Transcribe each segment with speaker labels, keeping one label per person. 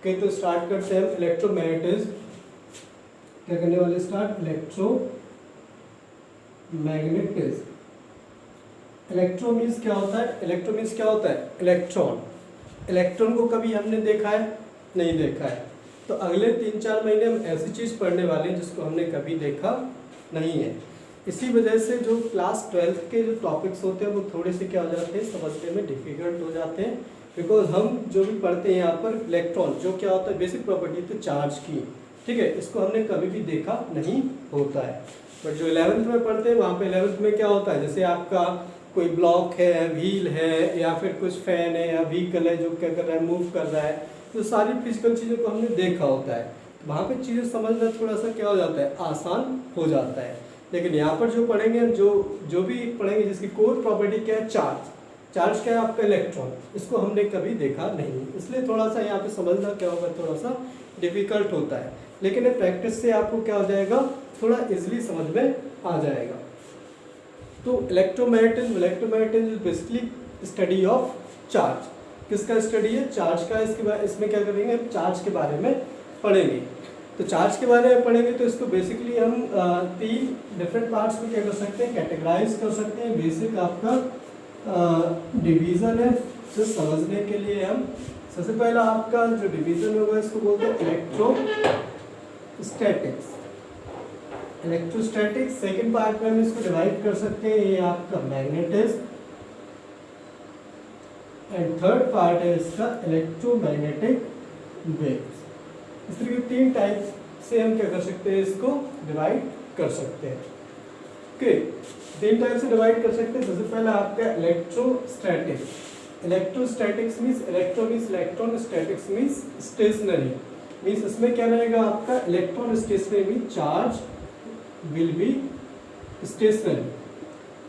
Speaker 1: Okay, तो start करते हैं इलेक्ट्रोमैग्नेटिज्म। क्या करने वाले स्टार्ट? इलेक्ट्रोमैग्नेटिज्म। इलेक्ट्रो मीन्स क्या होता है? इलेक्ट्रो मीन्स क्या होता है? इलेक्ट्रॉन। इलेक्ट्रॉन को कभी हमने देखा है? नहीं देखा है। तो अगले 3-4 महीने हम ऐसी चीज़ पढ़ने वाले हैं जिसको हमने कभी देखा नहीं है। इसी वजह से जो क्लास 12th के जो टॉपिक्स होते हैं वो थोड़े से क्या हो जाते हैं, समझने में डिफिकल्ट हो जाते हैं। बिकॉज हम जो भी पढ़ते हैं यहाँ पर इलेक्ट्रॉन जो क्या होता है, बेसिक प्रॉपर्टी तो चार्ज की, ठीक है, इसको हमने कभी भी देखा नहीं होता है। बट जो 11th में पढ़ते हैं वहाँ पे 11th में क्या होता है, जैसे आपका कोई ब्लॉक है, व्हील है, या फिर कुछ फैन है या व्हीकल है जो क्या कर रहा है, मूव कर रहा है, तो सारी फिजिकल चीज़ों को हमने देखा होता है। वहाँ पे चीज़ें समझना थोड़ा सा क्या हो जाता है, आसान हो जाता है। लेकिन यहाँ पर जो पढ़ेंगे हम, जो भी पढ़ेंगे जिसकी कोर प्रॉपर्टी क्या है, चार्ज। चार्ज क्या है आपका? इलेक्ट्रॉन। इसको हमने कभी देखा नहीं, इसलिए थोड़ा सा यहाँ पे समझना क्या होगा, थोड़ा सा डिफिकल्ट होता है। लेकिन प्रैक्टिस से आपको क्या हो जाएगा, थोड़ा इजीली समझ में आ जाएगा। तो electromagnetism basically study of charge. किसका स्टडी है? चार्ज का। इसमें क्या करेंगे, हम चार्ज के बारे में पढ़ेंगे। तो चार्ज के बारे में पढ़ेंगे तो इसको बेसिकली हम 3 डिफरेंट पार्ट्स में क्या कर सकते हैं, कैटेगराइज कर सकते हैं। बेसिक आपका डिवीज़न है, तो समझने के लिए हम सबसे पहला आपका जो डिवीज़न होगा इसको बोलते हैं इलेक्ट्रोस्टैटिक्स। इलेक्ट्रोस्टैटिक्स सेकंड पार्ट में हम इसको डिवाइड कर सकते हैं, ये आपका मैग्नेटिज्म। एंड थर्ड पार्ट है इसका इलेक्ट्रोमैग्नेटिक वेव्स। इस तरह के 3 टाइप से हम क्या कर सकते हैं, इसको डिवाइड कर सकते हैं। ओके, 3 टाइप से डिवाइड कर सकते हैं। सबसे पहला आपका electrostatics. Electrostatics means electro means electron, statics means stationary. Means इसमें क्या रहेगा आपका, electron stationary means charge will be stationary.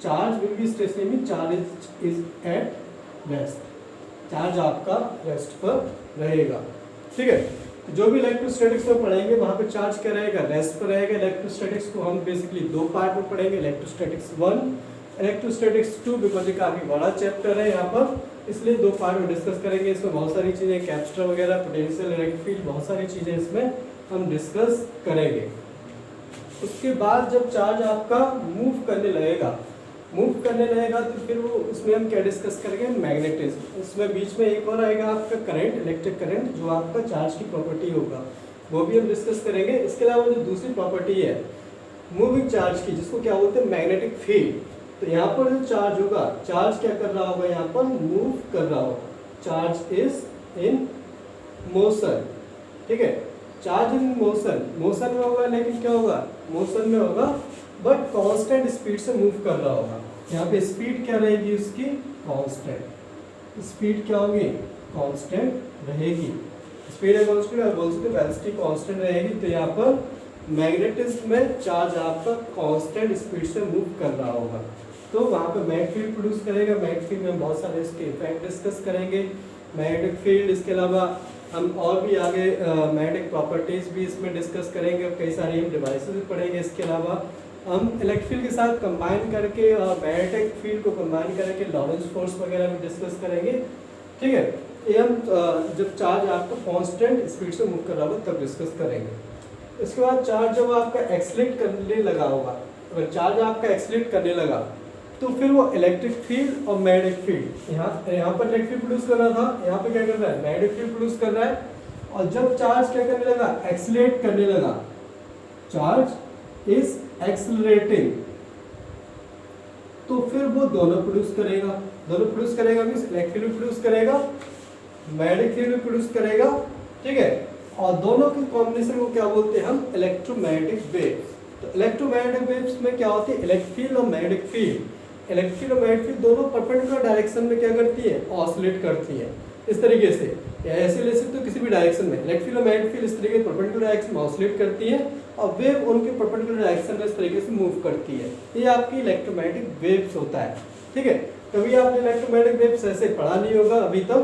Speaker 1: Charge will be stationary means charge is at rest. Charge आपका रेस्ट पर रहेगा, ठीक है। जो भी इलेक्ट्रोस्टैटिक्स में पढ़ेंगे वहाँ पे चार्ज क्या रहेगा, रेस्ट पर रहेगा। इलेक्ट्रोस्टैटिक्स को हम बेसिकली 2 पार्ट में पढ़ेंगे, इलेक्ट्रोस्टैटिक्स 1, इलेक्ट्रोस्टैटिक्स 2, बिकॉज ये काफ़ी बड़ा चैप्टर है यहाँ पर, इसलिए 2 पार्ट में डिस्कस करेंगे। इसमें बहुत सारी चीज़ें, कैपेसिटर वगैरह, पोटेंशियल, इलेक्ट्रिक फील्ड, बहुत सारी चीज़ें इसमें हम डिस्कस करेंगे। उसके बाद जब चार्ज आपका मूव करने लगेगा तो फिर वो उसमें हम क्या डिस्कस करेंगे, मैग्नेटिज्म। उसमें बीच में एक और आएगा आपका करंट, इलेक्ट्रिक करंट, जो आपका चार्ज की प्रॉपर्टी होगा, वो भी हम डिस्कस करेंगे। इसके अलावा जो दूसरी प्रॉपर्टी है मूविंग चार्ज की, जिसको क्या बोलते हैं, मैग्नेटिक फील्ड। तो यहाँ पर जो चार्ज होगा, चार्ज क्या कर रहा होगा, यहाँ पर मूव कर रहा होगा। चार्ज इज इन मोशन, ठीक है। चार्ज इन मोशन में होगा, लेकिन क्या होगा, मोशन में होगा बट कांस्टेंट स्पीड से मूव कर रहा होगा। यहाँ पे स्पीड क्या रहेगी उसकी, कांस्टेंट। स्पीड क्या होगी, कांस्टेंट रहेगी। स्पीड है कांस्टेंट, और बोल सकते वेलोसिटी कांस्टेंट रहेगी। तो यहाँ पर मैग्नेटिज्म में चार्ज आपका कांस्टेंट स्पीड से मूव कर रहा होगा, तो वहाँ पे मैग्नेटिक फील्ड प्रोड्यूस करेगा। मैग्नेटिक फील्ड में बहुत सारे इसके इफेक्ट डिस्कस करेंगे। मैग्नेटिक फील्ड, इसके अलावा हम और भी आगे मैग्नेटिक प्रॉपर्टीज भी इसमें डिस्कस करेंगे, और कई सारी हम डिवाइसेस भी पढ़ेंगे। इसके अलावा हम इलेक्ट्रिक फील्ड के साथ कंबाइन करके मैग्नेटिक फील्ड को कंबाइन करके लॉरेंस फोर्स वगैरह भी डिस्कस करेंगे, ठीक है। ये हम जब चार्ज आपका कांस्टेंट स्पीड से मूव कर रहा होगा तब डिस्कस करेंगे। इसके बाद चार्ज जब आपका एक्सलेट करने लगा होगा, अगर चार्ज आपका एक्सलेट करने लगा तो फिर वो इलेक्ट्रिक फील्ड और मैग्नेटिक फील्ड, यहाँ पर इलेक्ट्रिक फील्ड प्रोड्यूस कर रहा था, यहाँ पे क्या कर रहा है, मैग्नेटिक फील्ड प्रोड्यूस कर रहा है। और जब चार्ज क्या करने लगा, एक्सलेट करने लगा, चार्ज इज एक्सलरेटिंग, तो फिर वो दोनों प्रोड्यूस करेगा। मींस इलेक्ट्रिक फील्ड प्रोड्यूस करेगा, मैग्नेटिक फील्ड प्रोड्यूस करेगा, ठीक है। और दोनों के कॉम्बिनेशन को क्या बोलते हैं हम, इलेक्ट्रोमैग्नेटिक वेव्स। तो इलेक्ट्रोमैग्नेटिक वेव्स में क्या होती है, इलेक्ट्रिक फील्ड और मैग्नेटिक फील्ड। इलेक्ट्रिक और मैग्नेटिक फील्ड दोनों परपेंडिकुलर डायरेक्शन में क्या करती है, ऑसिलेट करती है। इस तरीके से, या ऐसे ले सकते हो किसी भी डायरेक्शन में, इलेक्ट्रिक फील्ड और मैग्नेटिक फील्ड इस तरीके से परपेंडिकुलर डायरेक्शन में ऑसिलेट करती है, और वेव उनके परपेंडिकुलर डायरेक्शन में इस तरीके से मूव करती है। ये आपकी इलेक्ट्रोमैग्नेटिक वेव्स होता है, ठीक है। कभी आपने इलेक्ट्रोमैग्नेटिक वेव्स ऐसे पढ़ा नहीं होगा अभी तक।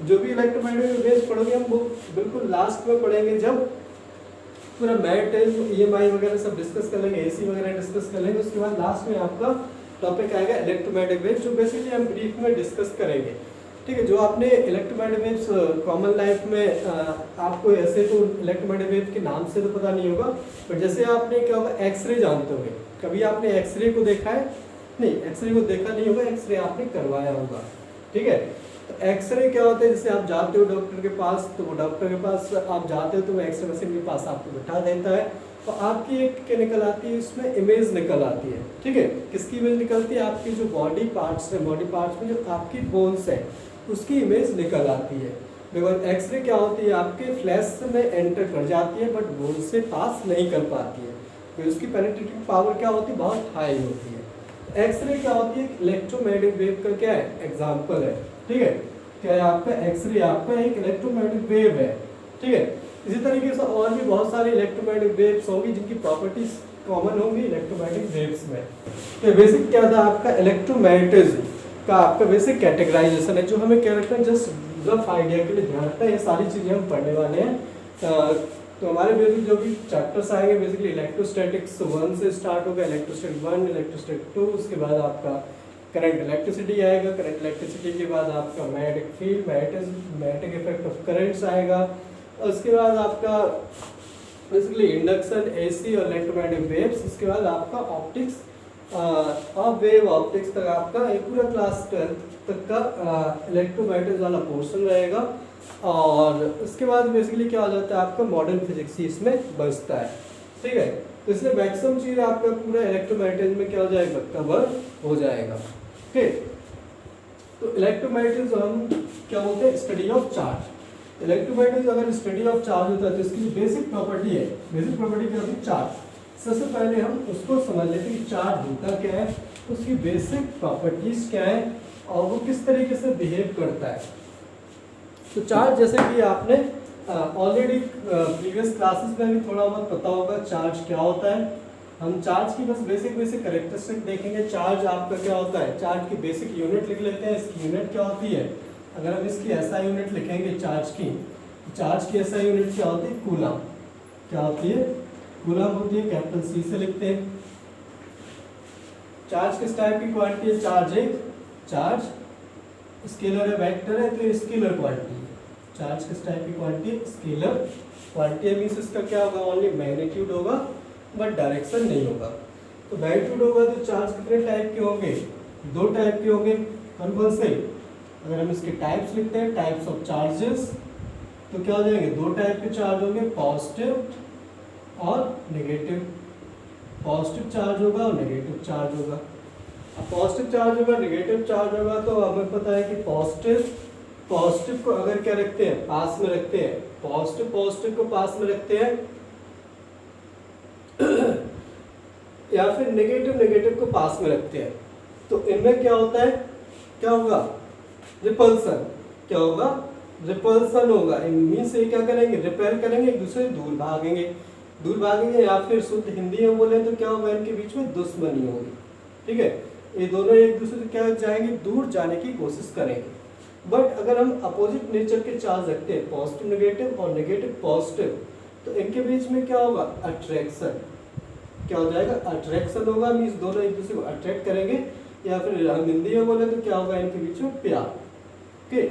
Speaker 1: जो भी इलेक्ट्रोमैग्नेटिक वेव्स पढ़ोगे हम वो बिल्कुल लास्ट में पढ़ेंगे, जब पूरा मैग्नेटिज्म, EMI वगैरह सब डिस्कस कर लेंगे, AC वगैरह डिस्कस कर लेंगे। उसके बाद लास्ट में आपका टॉपिक आएगा इलेक्ट्रोमैग्नेटिक वेव, जो बेसिकली हम ब्रीफ में डिस्कस करेंगे। ठीक है। जो आपने इलेक्ट्रोमैग्नेटिक वेव्स कॉमन लाइफ में आपको ऐसे तो इलेक्ट्रोमैग्नेटिक वेव के नाम से तो पता नहीं होगा, पर जैसे आपने क्या होगा एक्सरे जानते होंगे, कभी आपने एक्सरे को देखा है? नहीं, एक्सरे को देखा नहीं होगा, एक्सरे आपने करवाया होगा, ठीक है। तो एक्सरे क्या होता है, जैसे आप जाते हो डॉक्टर के पास, तो वो डॉक्टर के पास आप जाते हो तो वो एक्सरे मशीन के पास आपको बैठा देता है, तो आपकी एक क्या निकल आती है, उसमें इमेज निकल आती है, ठीक है। किसकी इमेज निकलती है? आपकी जो बॉडी पार्ट्स है, बॉडी पार्ट्स में जो आपकी बोन्स है उसकी इमेज निकल आती है। बिकॉज एक्सरे क्या होती है, आपके फ्लैश में एंटर कर जाती है बट बोन से पास नहीं कर पाती है, तो उसकी पेनिट्रेटिंग पावर क्या होती है, बहुत हाई होती है। एक्सरे क्या होती है, इलेक्ट्रोमैग्नेटिक वेव का क्या है, एग्जाम्पल है, ठीक है। क्या है आपका एक्सरे, आपका एक इलेक्ट्रोमैग्नेटिक वेव है, ठीक है। इसी तरीके से और भी बहुत सारे इलेक्ट्रोमैग्नेटिक वेव्स होंगी जिनकी प्रॉपर्टीज कॉमन होंगी इलेक्ट्रोमैग्नेटिक वेव्स में। तो बेसिक क्या था आपका इलेक्ट्रोमैग्नेटिज्म का आपका बेसिक कैटेगराइजेशन है, जो हमें क्या रखना है, जस्ट रफ आइडिया के लिए ध्यान रखना है। ये सारी चीज़ें हम पढ़ने वाले हैं। तो हमारे बेसिक जो भी चैप्टर्स आएंगे बेसिकली इलेक्ट्रोस्टैटिक्स 1 से स्टार्ट होगा, इलेक्ट्रोस्टैटिक 1, इलेक्ट्रोस्टैटिक 2, उसके बाद आपका करंट इलेक्ट्रिसिटी आएगा, करंट इलेक्ट्रिसिटी के बाद आपका magnetic field, magnetic effect of currents आएगा, उसके बाद आपका बेसिकली इंडक्शन, एसी और इलेक्ट्रोमैग्नेटिक वेव्स, उसके बाद आपका ऑप्टिक्स और वेव ऑप्टिक्स तक आपका एक पूरा क्लास 12 तक का इलेक्ट्रोमैग्नेटिक्स वाला पोर्शन रहेगा। और उसके बाद बेसिकली क्या हो जाता है, आपका मॉडर्न फिजिक्स ही इसमें बचता है, ठीक है। तो इसलिए मैक्सिमम चीज़ आपका पूरा इलेक्ट्रोमैग्नेटिज्म में क्या हो जाएगा, कवर हो जाएगा, ठीक। तो इलेक्ट्रोमैग्नेटिज्म हम क्या बोलते हैं, स्टडी ऑफ चार्ज। इलेक्ट्रोमैग्नेटिज्म अगर स्टडी ऑफ चार्ज होता है तो इसकी जो बेसिक प्रॉपर्टी है, बेसिक प्रॉपर्टी क्या होती है, चार्ज। सबसे पहले हम उसको समझ लेते हैं कि चार्ज होता क्या है, उसकी बेसिक प्रॉपर्टीज क्या है और वो किस तरीके से बिहेव करता है। तो चार्ज जैसे कि आपने ऑलरेडी प्रीवियस क्लासेस में भी थोड़ा बहुत पता होगा चार्ज क्या होता है। हम चार्ज की बस बेसिक कैरेक्टरिस्टिक देखेंगे। चार्ज आपका क्या होता है, चार्ज की बेसिक यूनिट लिख लेते हैं। इसकी यूनिट क्या होती है, अगर हम इसकी ऐसा यूनिट लिखेंगे चार्ज की, चार्ज की ऐसा यूनिट क्या होती है, कूलम। क्या होती है, कूलम होती है, कैपिटल सी से लिखते हैं। चार्ज किस टाइप की क्वांटिटी है, चार्ज एक चार्ज स्केलर है, वेक्टर है, तो स्केलर क्वांटिटी है। चार्ज किस टाइप की क्वांटिटी है, स्केलर क्वांटिटी मींस इसका क्या होगा, ओनली मैग्नीट्यूड होगा बट डायरेक्शन नहीं होगा। तो मैग्नीट्यूड होगा तो चार्ज कितने टाइप के होंगे, दो टाइप के होंगे, कौन से। अगर हम इसके टाइप्स लिखते हैं, टाइप्स ऑफ चार्जेस, तो क्या हो जाएंगे, दो टाइप के चार्ज होंगे, पॉजिटिव और नेगेटिव। पॉजिटिव चार्ज होगा और नेगेटिव चार्ज होगा। अब पॉजिटिव चार्ज होगा, नेगेटिव चार्ज होगा, तो हमें पता है कि पॉजिटिव को अगर क्या रखते हैं, पास में रखते हैं, पॉजिटिव को पास में रखते हैं या फिर नेगेटिव को पास में रखते हैं, तो इनमें क्या होता है, क्या होगा, रिपल्सन। क्या होगा, रिपल्सन होगा। मीन्स ये क्या करेंगे, रिपेल करेंगे, एक दूसरे से दूर भागेंगे या फिर शुद्ध हिंदी में बोले तो क्या होगा, इनके बीच में दुश्मनी होगी, ठीक है। ये दोनों एक दूसरे से क्या जाएंगे, दूर जाने की कोशिश करेंगे। बट अगर हम अपोजिट नेचर के चार्ज रखते हैं, पॉजिटिव नेगेटिव और नेगेटिव पॉजिटिव, तो इनके बीच में क्या होगा, अट्रैक्शन। क्या हो जाएगा, अट्रैक्शन होगा। मीन्स दोनों एक दूसरे को अट्रैक्ट करेंगे, या फिर हम हिंदी में बोले तो क्या होगा, इनके बीच में प्यार। ओके,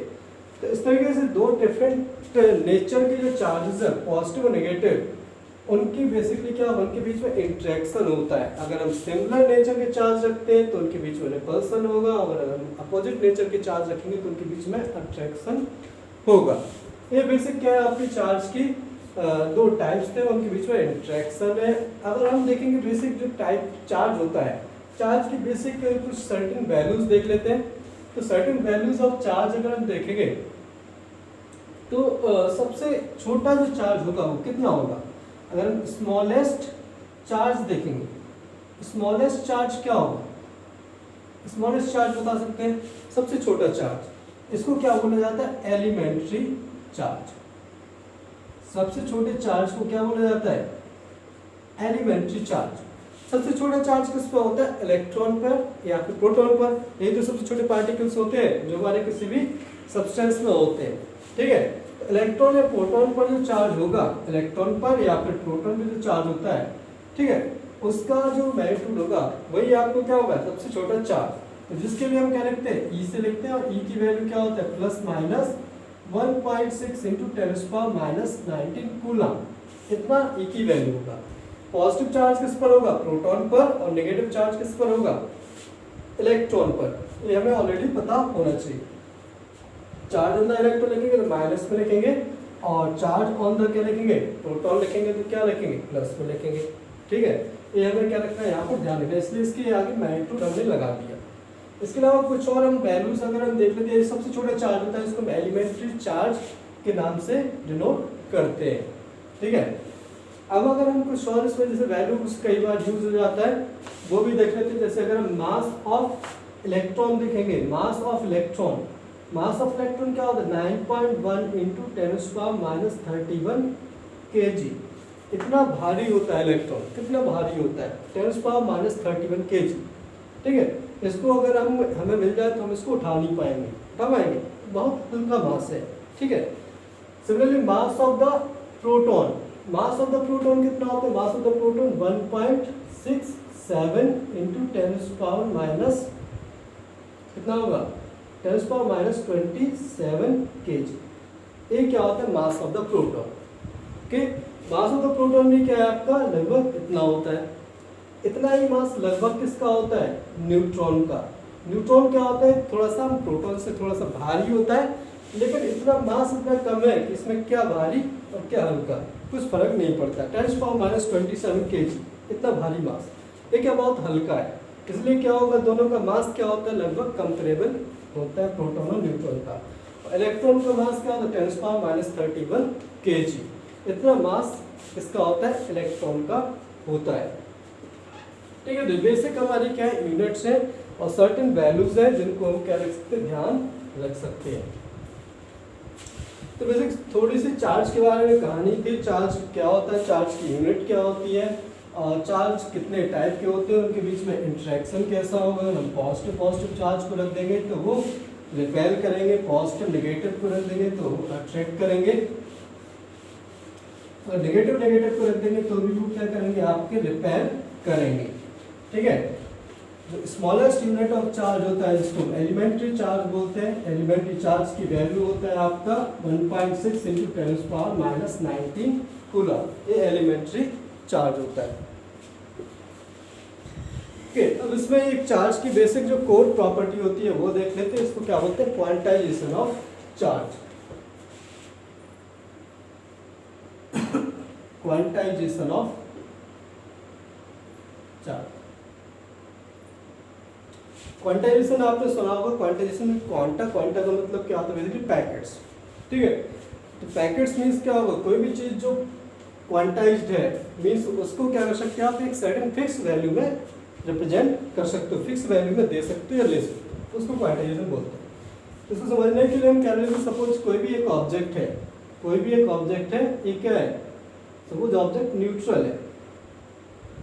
Speaker 1: तो इस तरीके से दो डिफरेंट नेचर के जो चार्जेस है, पॉजिटिव और नेगेटिव, उनकी बेसिकली क्या, उनके बीच में इंट्रैक्शन होता है। अगर हम सिमिलर नेचर के चार्ज रखते हैं तो उनके बीच में रिपल्सन होगा, अगर हम अपोजिट नेचर के चार्ज रखेंगे तो उनके बीच में अट्रैक्शन होगा। ये बेसिक क्या है, आपकी चार्ज की दो टाइप्स थे, उनके बीच में इंट्रैक्शन है। अगर हम देखेंगे बेसिक जो टाइप चार्ज होता है, चार्ज की बेसिक कुछ सर्टेन वैल्यूज देख लेते हैं। तो सर्टेन वैल्यूज ऑफ चार्ज अगर हम देखेंगे तो सबसे छोटा जो चार्ज होगा वो कितना होगा। अगर हम स्मॉलेस्ट चार्ज देखेंगे, स्मॉलेस्ट चार्ज क्या होगा, स्मॉलेस्ट चार्ज बता सकते हैं, सबसे छोटा चार्ज, इसको क्या बोला जाता है, एलिमेंट्री चार्ज। सबसे छोटे चार्ज को क्या बोला जाता है, एलिमेंट्री चार्ज। सबसे छोटा चार्ज किस पर होता है, इलेक्ट्रॉन पर या फिर प्रोटॉन पर। ये तो सबसे छोटे पार्टिकल्स होते हैं जो हमारे किसी भी सब्सटेंस में होते हैं, ठीक है। तो इलेक्ट्रॉन या प्रोटॉन पर जो चार्ज होगा, इलेक्ट्रॉन पर या फिर प्रोटॉन पर जो चार्ज होता है, ठीक है, उसका जो मैग्नीट्यूड होगा वही आपको क्या होगा, सबसे छोटा चार्ज। तो जिसके लिए हम क्या लिखते हैं, ई से लिखते हैं, और ई की वैल्यू क्या होता है प्लस माइनस 1.6 इंटू 10⁻⁻19 कूलम, इतना ई की वैल्यू होगा। पॉजिटिव चार्ज किस पर होगा, प्रोटॉन पर, और नेगेटिव चार्ज किस पर होगा, इलेक्ट्रॉन पर। ये हमें ऑलरेडी पता होना चाहिए। चार्ज ऑन द इलेक्ट्रॉन लिखेंगे तो माइनस में लिखेंगे, और चार्ज ऑन द क्या लिखेंगे, प्रोटॉन लिखेंगे तो क्या लिखेंगे, प्लस में लिखेंगे। ठीक है, ये हमें क्या रखना है, यहाँ पर ध्यान रखना है, इसलिए इसके आगे मैग्नीट्यूड हमने लगा दिया। इसके अलावा कुछ और हम वैल्यूज अगर हम देख लेते हैं, सबसे छोटा चार्ज होता है, इसको हम एलिमेंट्री चार्ज के नाम से डिनोट करते हैं। ठीक है, अब अगर हम कुछ और इसमें जैसे वैल्यू कई बार यूज हो जाता है वो भी देख लेते हैं। जैसे अगर हम मास ऑफ इलेक्ट्रॉन देखेंगे, mass of electron, mass of electron क्या होता है 9.1 इंटू 10⁻31 kg, इतना भारी होता है इलेक्ट्रॉन। कितना भारी होता है, 10⁻31 kg। ठीक है, इसको अगर हमें मिल जाए तो हम इसको उठा नहीं पाएंगे, उठा पाएंगे, बहुत हल्का मास है। ठीक है, similarly mass of the proton, mass of the proton कितना होता है, mass of the proton 1.67 into 10⁻⁻, कितना होगा 10⁻27 kg। ये क्या होता है mass of the proton. Okay, mass of the proton भी क्या है आपका, लगभग इतना होता है। इतना ही मास लगभग किसका होता है, न्यूट्रॉन का। न्यूट्रॉन क्या होता है, थोड़ा सा प्रोटॉन से थोड़ा सा भारी होता है, लेकिन इतना मास इतना कम है कि इसमें क्या भारी और क्या हल्का, कुछ फर्क नहीं पड़ता। 10⁻27 kg, इतना भारी मास, ये क्या बहुत हल्का है, इसलिए क्या होगा, दोनों का मास क्या होता है, लगभग कंपेरेबल होता है प्रोटॉन और न्यूट्रॉन का। इलेक्ट्रॉन का मास क्या होता है 10⁻31 kg, इतना मास इसका होता है, इलेक्ट्रॉन का होता है। ठीक है, तो बेसिक हमारी क्या है, यूनिट्स है और सर्टेन वैल्यूज है जिनको हम क्या रख सकते हैं, ध्यान रख सकते हैं। तो बेसिक थोड़ी सी चार्ज के बारे में कहानी थी, चार्ज क्या होता है, चार्ज की यूनिट क्या होती है, और चार्ज कितने टाइप के होते हैं, उनके बीच में इंटरेक्शन कैसा होगा। हम पॉजिटिव चार्ज को रख देंगे तो वो रिपेल करेंगे, पॉजिटिव नेगेटिव को रख देंगे तो वो अट्रैक्ट करेंगे, और नेगेटिव को रख देंगे तो भी वो क्या करेंगे, आपके रिपेल करेंगे। ठीक है, जो स्मॉलेस्ट यूनिट ऑफ चार्ज होता है जिसको एलिमेंट्री चार्ज बोलते हैं, एलिमेंट्री चार्ज की वैल्यू होता है आपका 1.6 इंटू 10⁻⁻19 कूलम, ये एलिमेंट्री चार्ज होता है। ओके, अब इसमें एक चार्ज की बेसिक जो कोर प्रॉपर्टी होती है वो देख लेते हैं, इसको क्या बोलते हैं, quantization of charge. Quantization of charge, quantization आपने सुना होगा, क्वांटाइजेशन में क्वांटा का मतलब क्या होता है, बेसिकली पैकेट्स। ठीक है, तो पैकेट्स मीन्स क्या होगा, कोई भी चीज जो क्वांटाइज्ड है मीन्स उसको क्या कर सकते हैं आप, एक सर्टेन फिक्स वैल्यू में रिप्रेजेंट कर सकते हो, फिक्स वैल्यू में दे सकते हो या ले सकते हो, उसको क्वांटाइजेशन बोलते हैं। तो इसको समझने के लिए हम क्या लेंगे, सपोज कोई भी एक ऑब्जेक्ट है, कोई भी एक ऑब्जेक्ट है, ये क्या है, सपोज ऑब्जेक्ट न्यूट्रल है।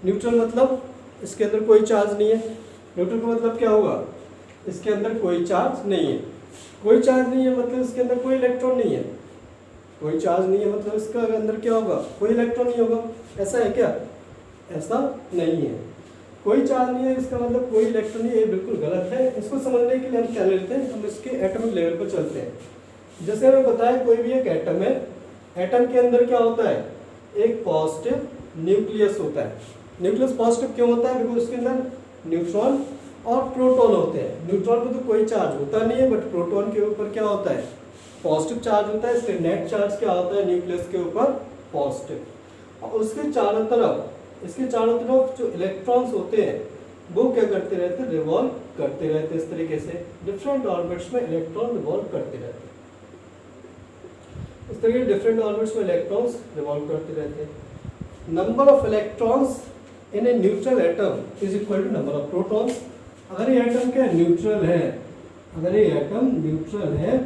Speaker 1: न्यूट्रल मतलब इसके अंदर कोई चार्ज नहीं है। न्यूट्रल का मतलब क्या होगा, इसके अंदर कोई चार्ज नहीं है। कोई चार्ज नहीं है मतलब इसके अंदर कोई इलेक्ट्रॉन नहीं है। कोई चार्ज नहीं है मतलब इसका अंदर क्या होगा, कोई इलेक्ट्रॉन नहीं होगा। ऐसा है क्या, ऐसा नहीं है। कोई चार्ज नहीं है इसका मतलब कोई इलेक्ट्रॉन नहीं है, ये बिल्कुल गलत है। इसको समझने के लिए हम क्या लेते हैं, हम इसके एटॉमिक लेवल पर चलते हैं। जैसे हमें बताया कोई भी एक एटम है, एटम के अंदर क्या होता है, एक पॉजिटिव न्यूक्लियस होता है। न्यूक्लियस पॉजिटिव क्यों होता है, बिकॉज उसके अंदर न्यूट्रॉन और प्रोटॉन होते हैं। न्यूट्रॉन पर तो कोई चार्ज होता नहीं है, बट प्रोटॉन के ऊपर क्या होता है, पॉजिटिव चार्ज होता है। इसलिए नेट चार्ज क्या होता है न्यूक्लियस के ऊपर, पॉजिटिव। और उसके चारों तरफ, इसके चारों तरफ जो इलेक्ट्रॉन्स होते हैं वो क्या करते रहते हैं, रिवॉल्व करते रहते हैं। इस तरीके से डिफरेंट ऑर्बिट्स में इलेक्ट्रॉन रिवॉल्व करते रहते हैं। इस तरीके डिफरेंट ऑर्बिट्स में इलेक्ट्रॉन्स रिवॉल्व करते रहते हैं। Number of electrons in a neutral atom is equal to number of protons. अगर ये एटम क्या न्यूट्रल है, अगर ये एटम न्यूट्रल है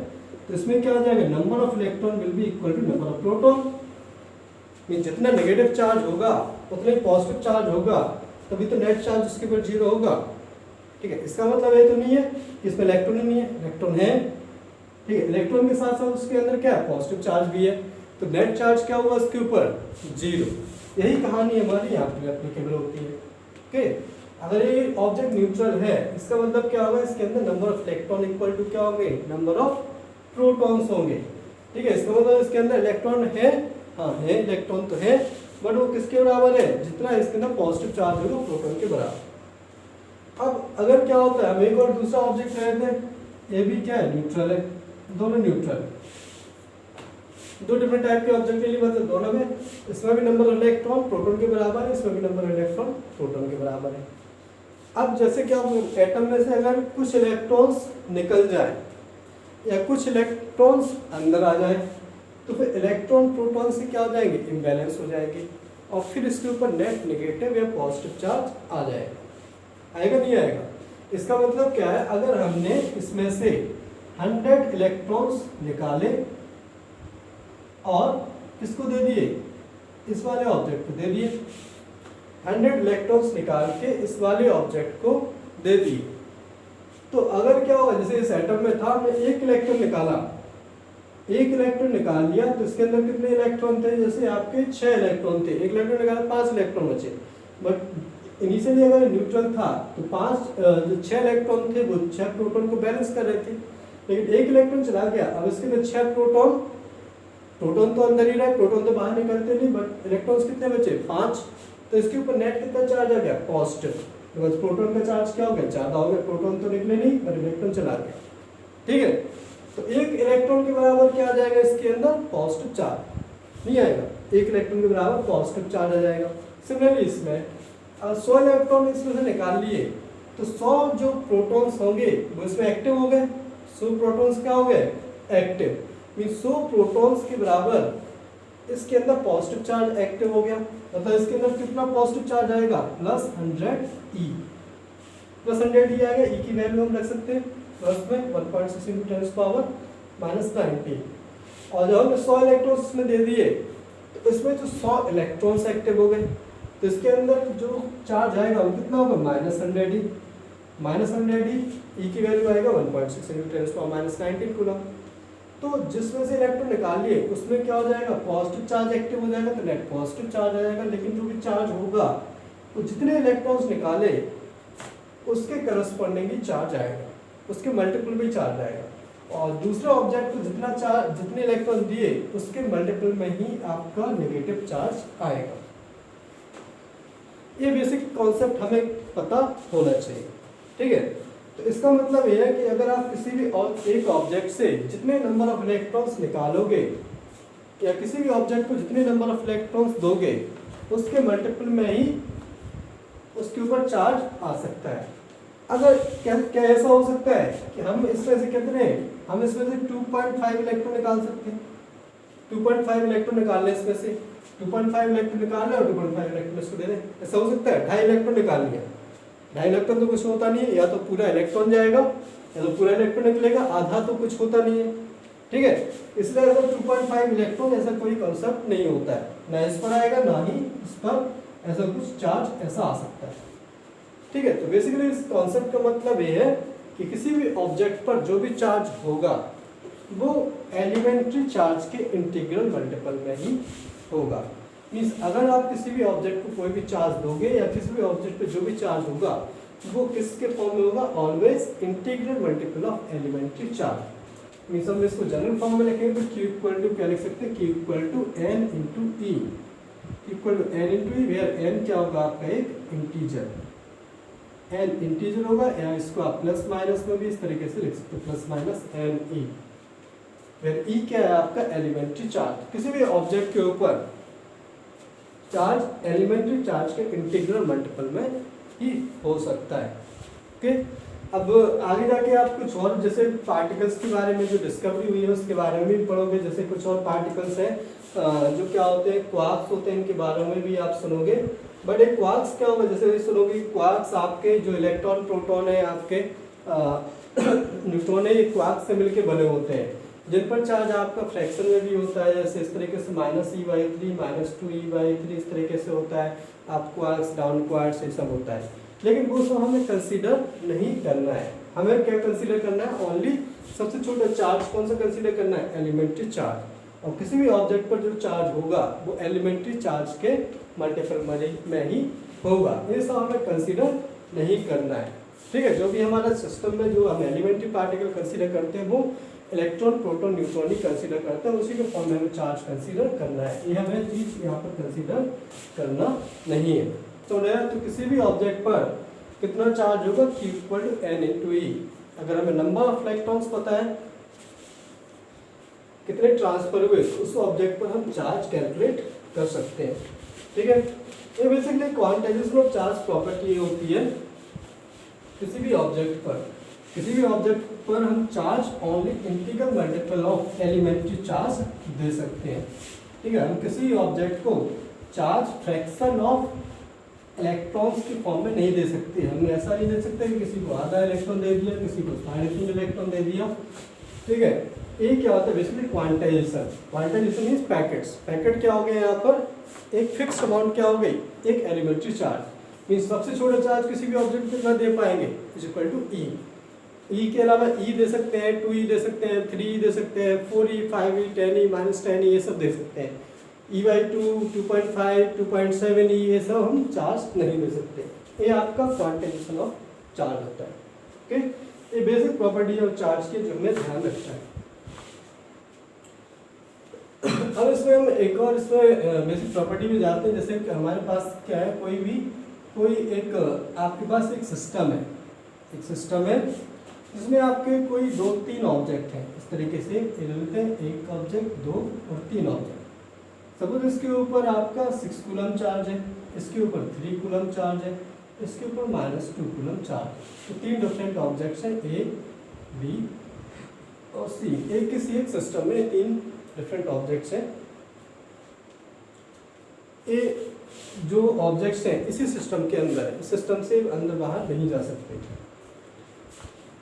Speaker 1: तो इसमें क्या हो जाएगा, number of electron will be equal to number of proton. Mean जितना नेगेटिव चार्ज होगा उतना ही पॉजिटिव चार्ज होगा, तभी तो नेट चार्ज उसके ऊपर जीरो होगा। ठीक है, इसका मतलब ये तो नहीं है कि इसमें इलेक्ट्रॉन ही नहीं है, इलेक्ट्रॉन है। ठीक है, इलेक्ट्रॉन के साथ साथ उसके अंदर क्या है, पॉजिटिव चार्ज भी है, तो नेट चार्ज क्या होगा उसके ऊपर, जीरो। यही कहानी हमारी यहाँ पे एप्लीकेबल होती है। ओके, अगर ये ऑब्जेक्ट न्यूट्रल है इसका मतलब क्या होगा, इसके अंदर number of electron equal to क्या होंगे, नंबर ऑफ प्रोटॉन्स होंगे। ठीक है, इसका मतलब इसके अंदर इलेक्ट्रॉन है, हाँ है, इलेक्ट्रॉन तो है, बट वो किसके बराबर है, जितना इसके अंदर पॉजिटिव चार्ज होगा प्रोटॉन के बराबर। अब अगर क्या होता है, हम एक और दूसरा ऑब्जेक्ट ले लेते हैं, ये भी क्या है, न्यूट्रल है, दोनों न्यूट्रल है, दो डिफरेंट टाइप के ऑब्जेक्ट के लिए, मतलब दोनों में, इसमें भी नंबर ऑफ इलेक्ट्रॉन प्रोटॉन के बराबर है, इसमें भी नंबर ऑफ इलेक्ट्रॉन प्रोटॉन के बराबर है। अब जैसे क्या एटम में से अगर कुछ इलेक्ट्रॉन्स निकल जाए या कुछ इलेक्ट्रॉन्स अंदर आ जाए तो फिर इलेक्ट्रॉन प्रोटॉन से क्या हो जाएंगे, इम्बैलेंस हो जाएगी, और फिर इसके ऊपर नेट नेगेटिव या पॉजिटिव चार्ज आ जाएगा। आएगा नहीं आएगा? इसका मतलब क्या है, अगर हमने इसमें से 100 इलेक्ट्रॉन्स निकाले और किसको दे दिए, इस वाले ऑब्जेक्ट को दे दिए, 100 इलेक्ट्रॉन्स निकाल के इस वाले ऑब्जेक्ट को दे दिए, तो अगर क्या होगा, जैसे इस एटम में था, हमने एक इलेक्ट्रॉन निकाला, एक इलेक्ट्रॉन निकाल लिया तो इसके अंदर कितने इलेक्ट्रॉन थे, जैसे आपके 6 इलेक्ट्रॉन थे, एक इलेक्ट्रॉन निकाला 5 इलेक्ट्रॉन बचे, बट इनिशियली अगर न्यूट्रल था तो 5 जो 6 इलेक्ट्रॉन थे वो 6 प्रोटॉन को बैलेंस कर रहे थे, लेकिन एक इलेक्ट्रॉन चला गया, अब इसके अंदर 6 प्रोटॉन, प्रोटॉन तो अंदर ही रहे, प्रोटॉन तो बाहर निकलते नहीं, बट इलेक्ट्रॉन्स कितने बचे, 5, तो इसके ऊपर नेट कितना चार्ज आ गया, पॉजिटिव, तो प्रोटॉन का चार्ज क्या हो गया, ज्यादा हो गया, प्रोटॉन तो निकले नहीं पर इलेक्ट्रॉन चला गया। ठीक है, तो एक इलेक्ट्रॉन के बराबर क्या आ जाएगा, इसके अंदर पॉजिटिव चार्ज नहीं आएगा, एक इलेक्ट्रॉन के बराबर पॉजिटिव चार्ज आ जाएगा। सिमिलरली इसमें 100 इलेक्ट्रॉन इसमें से निकाल लिए तो 100 जो प्रोटॉन्स होंगे वो इसमें एक्टिव हो गए, 100 प्रोटॉन्स क्या हो गए, एक्टिव, मीन 100 प्रोटॉन्स के बराबर इसके अंदर पॉजिटिव चार्ज एक्टिव हो गया, मतलब इसके अंदर कितना पॉजिटिव चार्ज आएगा, +100 E, +100 E आएगा, E की वैल्यू हम रख सकते हैं प्लस में 1.6 × 10⁻⁻90, और जब हमने 100 इलेक्ट्रॉन्स इसमें दे दिए तो इसमें जो 100 इलेक्ट्रॉन्स एक्टिव हो गए, तो इसके अंदर जो चार्ज आएगा वो कितना होगा, -100E, -100E, E की वैल्यू आएगा 1.6 × 10⁻19 कूलम। तो जिसमें से इलेक्ट्रॉन निकाल लिए उसमें क्या हो जाएगा, पॉजिटिव चार्ज एक्टिव हो जाएगा, तो नेट पॉजिटिव चार्ज आ जाएगा, लेकिन जो भी चार्ज होगा तो जितने इलेक्ट्रॉन्स निकाले उसके करस्पॉन्डिंग ही चार्ज आएगा, उसके मल्टीपल भी चार्ज आएगा, और दूसरे ऑब्जेक्ट को जितना चार्ज, जितने इलेक्ट्रॉन दिए उसके मल्टीपल में ही आपका नेगेटिव चार्ज आएगा। ये बेसिक कॉन्सेप्ट हमें पता होना चाहिए। ठीक है, तो इसका मतलब यह है कि अगर आप किसी भी एक ऑब्जेक्ट से जितने नंबर ऑफ इलेक्ट्रॉन्स निकालोगे या किसी भी ऑब्जेक्ट को जितने नंबर ऑफ इलेक्ट्रॉन्स दोगे उसके मल्टीपल में ही उसके ऊपर चार्ज आ सकता है। अगर क्या ऐसा हो सकता है कि हम इसमें से कितने, हम इसमें से 2.5 इलेक्ट्रॉन निकाल सकते हैं, 2.5 इलेक्ट्रॉन निकाल लें, इसमें से 2.5 इलेक्ट्रॉन निकाल लें और 2.5 इलेक्ट्रॉन इसको दे दें, ऐसा हो सकता है। 2.5 इलेक्ट्रॉन निकाल लिया, 2.5 इलेक्ट्रॉन तो कुछ होता नहीं है, या तो पूरा इलेक्ट्रॉन जाएगा या तो पूरा इलेक्ट्रॉन निकलेगा, आधा तो कुछ होता नहीं है। ठीक है, इसलिए अगर 2.5 इलेक्ट्रॉन ऐसा कोई कॉन्सेप्ट नहीं होता है, ना इस पर आएगा ना ही इस पर ऐसा कुछ चार्ज ऐसा आ सकता है। ठीक है, तो बेसिकली इस कॉन्सेप्ट का मतलब ये है कि किसी भी ऑब्जेक्ट पर जो भी चार्ज होगा वो एलिमेंट्री चार्ज के इंटीग्रल मल्टीपल में ही होगा। मींस अगर आप किसी भी ऑब्जेक्ट को कोई भी चार्ज दोगे या किसी भी ऑब्जेक्ट पे जो भी चार्ज होगा वो किसके फॉर्म में होगा, always integral multiple of elementary charge. Means हम इसको जनरल फॉर्म में लिखेंगे तो Q इक्वल टू क्या लिख सकते हैं, Q equal to N × E, equal to N × E, where N क्या होगा आपका एक इंटीजर, N इंटीजर होगा, या इसको आप प्लस माइनस में भी इस तरीके से लिख सकते हो, +-NE, वेयर E क्या है आपका एलिमेंट्री चार्ज। किसी भी ऑब्जेक्ट के ऊपर चार्ज एलिमेंट्री चार्ज के इंटीग्रल मल्टीपल में ही हो सकता है। ओके, अब आगे जाके आप कुछ और जैसे पार्टिकल्स के बारे में जो डिस्कवरी हुई है उसके बारे में भी पढ़ोगे, जैसे कुछ और पार्टिकल्स हैं जो क्या होते हैं, क्वार्क्स होते हैं, इनके बारे में भी आप सुनोगे। बट एक क्वार्क्स क्या होगा, जैसे सुनोगे क्वार्क्स आपके जो इलेक्ट्रॉन प्रोटॉन है आपके न्यूट्रॉन है, ये क्वार्क्स से मिलके बने होते हैं, जिन पर चार्ज आपका फ्रैक्शन में भी होता है, जैसे इस तरीके से -E/3 -2E/3 इस तरीके से होता है, आप क्वार्क्स डाउन क्वार्क्स ये सब होता है, लेकिन वो सब हमें कंसीडर नहीं करना है। हमें क्या कंसीडर करना है, ओनली सबसे छोटा चार्ज कौन सा कंसीडर करना है, एलिमेंट्री चार्ज, और किसी भी ऑब्जेक्ट पर जो चार्ज होगा वो एलिमेंट्री चार्ज के मल्टीपल में ही होगा, ये सब हमें कंसीडर नहीं करना है। ठीक है, जो भी हमारा सिस्टम में जो हम एलिमेंट्री पार्टिकल कंसीडर करते हैं वो इलेक्ट्रॉन प्रोटॉन न्यूट्रॉन ही कंसीडर करते हैं, उसी के फॉर्म में हमें चार्ज कंसीडर करना है। ये हमें चीज यहाँ पर कंसीडर करना नहीं है। तो किसी भी ऑब्जेक्ट पर कितना चार्ज होगा, Q equal to N into E। अगर हमें नंबर ऑफ इलेक्ट्रॉन्स पता है, कितने ट्रांसफर हुए, तो उस ऑब्जेक्ट पर हम चार्ज कैलकुलेट कर सकते हैं। ठीक है, ये basically quantization of charge property होती है। किसी भी ऑब्जेक्ट पर हम charge only integral multiple of elementary charge दे सकते हैं। ठीक है, हम किसी ऑब्जेक्ट को चार्ज फ्रैक्शन ऑफ इलेक्ट्रॉन्स की फॉर्म में नहीं दे सकते। हम ऐसा नहीं दे सकते कि किसी को आधा इलेक्ट्रॉन दे दिया, किसी को 3.5 इलेक्ट्रॉन दे दिया। ठीक है, ये क्या होता है basically quantization. Quantization means packets. Packet क्या हो गया यहाँ पर, एक फिक्स अमाउंट क्या हो गई, एक एलिमेंट्री चार्ज। मींस सबसे छोटा चार्ज किसी भी ऑब्जेक्ट को कितना दे पाएंगे, इज इक्वल टू ई। ई के अलावा ई दे सकते हैं, 2e दे सकते हैं, 3e दे सकते हैं, 4e, 5e, 10e, -10e ये सब दे सकते हैं। e/2, 2.5, 2.7e ये सब हम चार्ज नहीं दे सकते। ये आपका क्वांटाइजेशन ऑफ चार्ज होता है। ओके, ये बेसिक प्रॉपर्टी ऑफ चार्ज की जो हमें ध्यान रखना है। अब इसमें हम एक और इसमें बेसिक प्रॉपर्टी में जाते हैं। जैसे कि हमारे पास क्या है, कोई एक आपके पास एक सिस्टम है जिसमें आपके कोई 2-3 ऑब्जेक्ट हैं। इस तरीके से ले लेते हैं, एक ऑब्जेक्ट, 2 और 3 ऑब्जेक्ट। सपोज इसके ऊपर आपका 6 कूलम चार्ज है, इसके ऊपर 3 कूलम चार्ज है, इसके ऊपर -2 कूलम चार्ज। तो 3 डिफरेंट ऑब्जेक्ट्स हैं, ए, बी और सी। एक सिस्टम में 3 डिफरेंट ऑब्जेक्ट्स हैं। ये जो ऑब्जेक्ट्स हैं इसी सिस्टम के अंदर है, इस सिस्टम से अंदर बाहर नहीं जा सकते।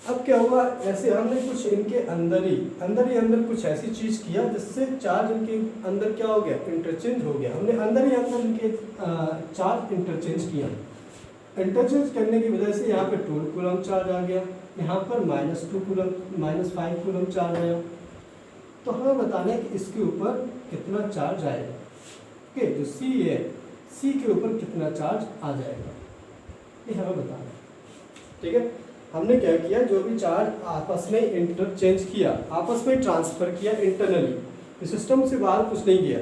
Speaker 1: अब क्या हुआ, ऐसे हमने कुछ इनके अंदर ही कुछ ऐसी चीज किया जिससे चार्ज इनके अंदर क्या हो गया, इंटरचेंज हो गया। हमने अंदर इनके चार्ज इंटरचेंज किया। इंटरचेंज करने की वजह से यहाँ पे 2 कूलम चार्ज आ गया, यहाँ पर -2 कूलम, -5 कूलम चार्ज आया। तो हमें बताना है कि इसके ऊपर कितना चार्ज आएगा। ओके, जो सी है, सी के ऊपर कितना चार्ज आ जाएगा, ये हमें बताना है। ठीक है, हमने क्या किया, जो भी चार्ज आपस में इंटरचेंज किया, आपस में ट्रांसफर किया इंटरनली, सिस्टम से बाहर कुछ नहीं गया।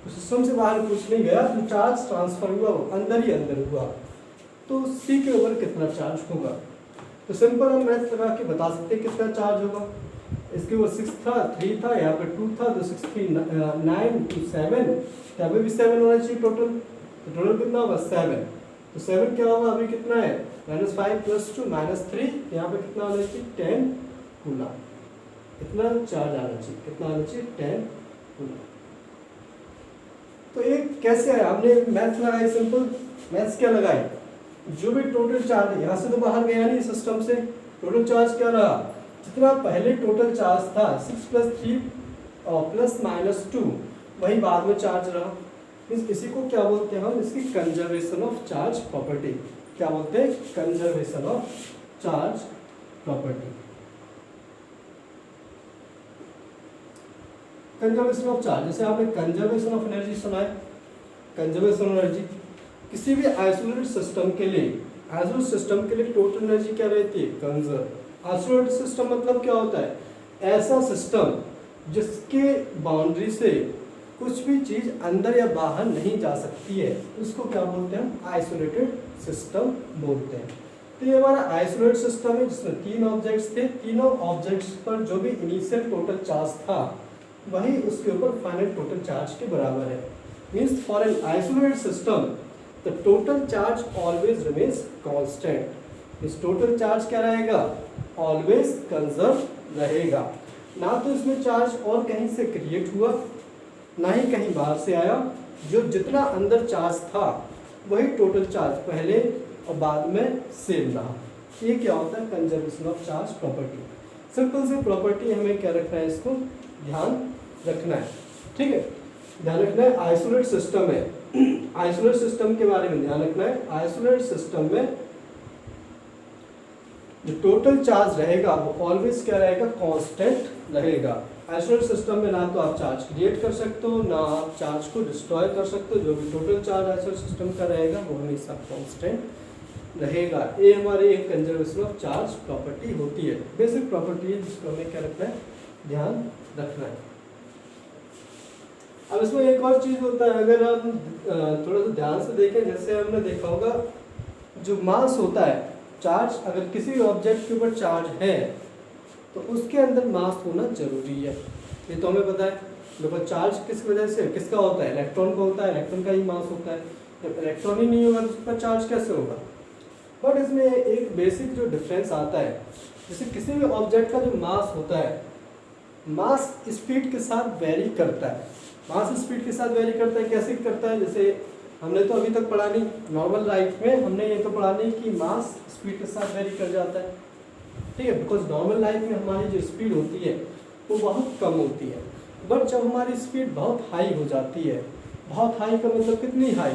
Speaker 1: सिस्टम से बाहर कुछ नहीं गया, जो चार्ज ट्रांसफर हुआ वो अंदर ही अंदर हुआ। तो सी के ऊपर कितना चार्ज होगा, तो सिंपल हम मैथ लगा के बता सकते हैं कितना चार्ज होगा। इसके ऊपर 6 था, 3 था, यहाँ पर 2 था, तो 6 3 9 2 7, यहाँ पे भी 7 होना चाहिए टोटल। तो टोटल कितना होगा 7। तो 7 क्या होगा, अभी कितना है, -5 + 2 -3, यहाँ पे कितना आना चाहिए 10 कूलम। इतना चार्ज आना चाहिए, कितना आना चाहिए 10 कूलम। तो ये कैसे है, हमने मैथ लगाई, सिंपल मैथ्स क्या लगाई, जो भी टोटल चार्ज यहाँ से तो बाहर गया नहीं सिस्टम से, टोटल चार्ज क्या रहा, जितना पहले टोटल चार्ज था 6 + 3 और +-2 वही बाद में चार्ज रहा। इसी को क्या बोलते हैं हम, इसकी कंजर्वेशन ऑफ चार्ज प्रॉपर्टी। क्या बोलते हैं, conservation of charge property. Conservation of charge, जैसे आपने कंजर्वेशन ऑफ एनर्जी सुना है। कंजर्वेशन ऑफ एनर्जी किसी भी आइसोलेटेड सिस्टम के लिए टोटल एनर्जी क्या रहती है, कंजर्व। आइसोलेटेड सिस्टम मतलब क्या होता है, ऐसा सिस्टम जिसके बाउंड्री से कुछ भी चीज अंदर या बाहर नहीं जा सकती है, उसको क्या बोलते हैं, आइसोलेटेड सिस्टम बोलते हैं। तो ये हमारा आइसोलेटेड सिस्टम है जिसमें 3 ऑब्जेक्ट्स थे। तीनों ऑब्जेक्ट्स पर जो भी इनिशियल टोटल चार्ज था वही उसके ऊपर फाइनल टोटल चार्ज के बराबर है। Means for an isolated system the total charge always remains constant. इस टोटल चार्ज क्या रहेगा, ऑलवेज कंजर्व रहेगा। ना तो इसमें चार्ज और कहीं से क्रिएट हुआ, ना ही कहीं बाहर से आया। जो जितना अंदर चार्ज था वही टोटल चार्ज पहले और बाद में सेम रहा। ये क्या होता है, conservation of charge property. Simple सी प्रॉपर्टी, हमें क्या रखना है, इसको ध्यान रखना है। ठीक है, ध्यान रखना है। आइसोलेट सिस्टम है, आइसोलेट सिस्टम के बारे में ध्यान रखना है। आइसोलेट सिस्टम में जो टोटल चार्ज रहेगा वो ऑलवेज क्या रहेगा, कांस्टेंट रहेगा। आइसोलेट सिस्टम में ना तो आप चार्ज क्रिएट कर सकते हो, ना आप चार्ज को डिस्ट्रॉय कर सकते हो। जो भी टोटल चार्ज आइसोलेट सिस्टम का रहेगा वो हमेशा कांस्टेंट रहेगा। ये हमारी एक कंजर्वेशन ऑफ चार्ज प्रॉपर्टी होती है, बेसिक प्रॉपर्टी है जिसको हमें क्या रखना है, ध्यान रखना है। अब इसमें एक और चीज होता है, अगर हम थोड़ा सा ध्यान से देखें, जैसे हमने देखा होगा जो मास होता है, चार्ज अगर किसी भी ऑब्जेक्ट के ऊपर चार्ज है तो उसके अंदर मास होना जरूरी है, ये तो हमें पता है। देखो चार्ज किस वजह से किसका होता है, इलेक्ट्रॉन का होता है, इलेक्ट्रॉन का ही मास होता है। जब इलेक्ट्रॉन ही नहीं होगा तो उसका चार्ज कैसे होगा। बट इसमें एक बेसिक जो डिफरेंस आता है, जैसे किसी भी ऑब्जेक्ट का जो मास होता है, मास स्पीड के साथ वेरी करता है। मास स्पीड के साथ वेरी करता है, कैसे करता है, जैसे हमने तो अभी तक पढ़ा नहीं, नॉर्मल लाइफ में हमने ये तो पढ़ा नहीं कि मास स्पीड के साथ वेरी कर जाता है, ठीक है, बिकॉज नॉर्मल लाइफ में हमारी जो स्पीड होती है वो बहुत कम होती है। बट जब हमारी स्पीड बहुत हाई हो जाती है, बहुत हाई का मतलब कितनी हाई,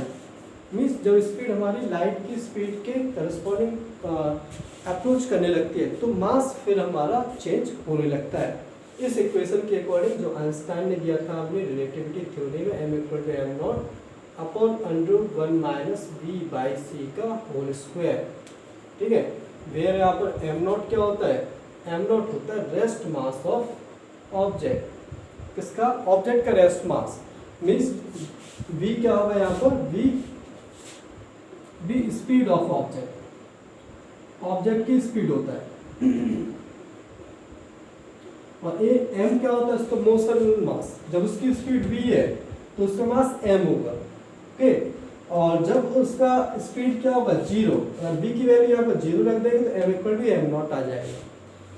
Speaker 1: मीन्स जब स्पीड हमारी लाइट की स्पीड के करस्पॉन्डिंग अप्रोच करने लगती है, तो मास फिर हमारा चेंज होने लगता है। इस इक्वेशन के अकॉर्डिंग जो आइंस्टाइन ने दिया था अपनी रिलेटिविटी थ्योरी में, m = m0 अपॉन √1 - v/c का होल स्क्वायर, ठीक है। वेयर यहाँ पर m0 क्या होता है, m0 होता है रेस्ट मास ऑफ ऑब्जेक्ट, किसका, ऑब्जेक्ट का रेस्ट मास, मीन्स v क्या होगा यहाँ पर, v speed of object, object की स्पीड होता है। और ए m क्या होता है, उसका मोशन मास, जब उसकी स्पीड v है तो उसका मास m होगा, ओके। और जब उसका स्पीड क्या होगा, 0, अगर v की वैल्यू यहाँ पर 0 रख देंगे तो m = m0 आ जाएगा,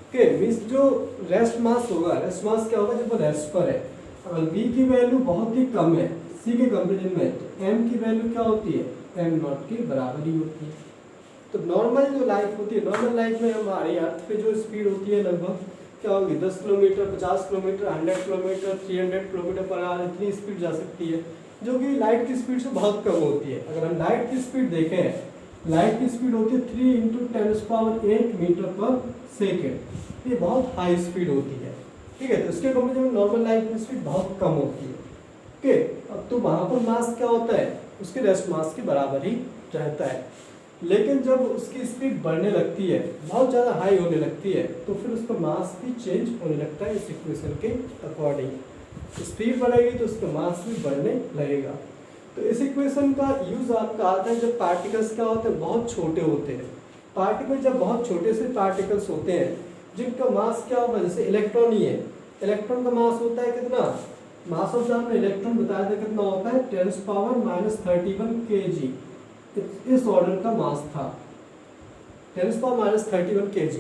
Speaker 1: ओके। मीन्स जो रेस्ट मास होगा, रेस्ट मास क्या होगा, जब वो रेस्ट पर है, अगर v की वैल्यू बहुत ही कम है c के कंपेरिजन में, तो m की वैल्यू क्या होती है, m0 के बराबर ही होती है। तो नॉर्मल जो लाइफ होती है, नॉर्मल लाइफ में हमारी अर्थ पे जो स्पीड होती है लगभग क्या होगी, 10 kilometre, 50 kilometre, 100 kilometre, 300 kilometre per hour, इतनी स्पीड जा सकती है, जो कि लाइट की स्पीड से बहुत कम होती है। अगर हम लाइट की स्पीड देखें, लाइट की स्पीड होती है 3 × 10⁸ मीटर पर सेकेंड, ये बहुत हाई स्पीड होती है, ठीक है। तो इसके कंपेरिजन में नॉर्मल लाइट की स्पीड बहुत कम होती है, ओके। अब तो वहाँ पर मास क्या होता है, उसके रेस्ट मास के बराबर ही रहता है। लेकिन जब उसकी स्पीड बढ़ने लगती है, बहुत ज़्यादा हाई होने लगती है, तो फिर उसका मास भी चेंज होने लगता है इस इक्वेशन के अकॉर्डिंग। स्पीड बढ़ेगी तो उसका मास भी बढ़ने लगेगा। तो इस इक्वेशन का यूज आपका आता है जब पार्टिकल्स क्या होते हैं, बहुत छोटे होते हैं। पार्टिकल जब बहुत छोटे से पार्टिकल्स होते हैं जिनका मास क्या होगा, जैसे इलेक्ट्रॉन ही है, इलेक्ट्रॉन का मास होता है कितना, मास ऑफ द इलेक्ट्रॉन बताया था कितना होता है, 10⁻31 kg, इस ऑर्डर का मास था 10⁻31 kg।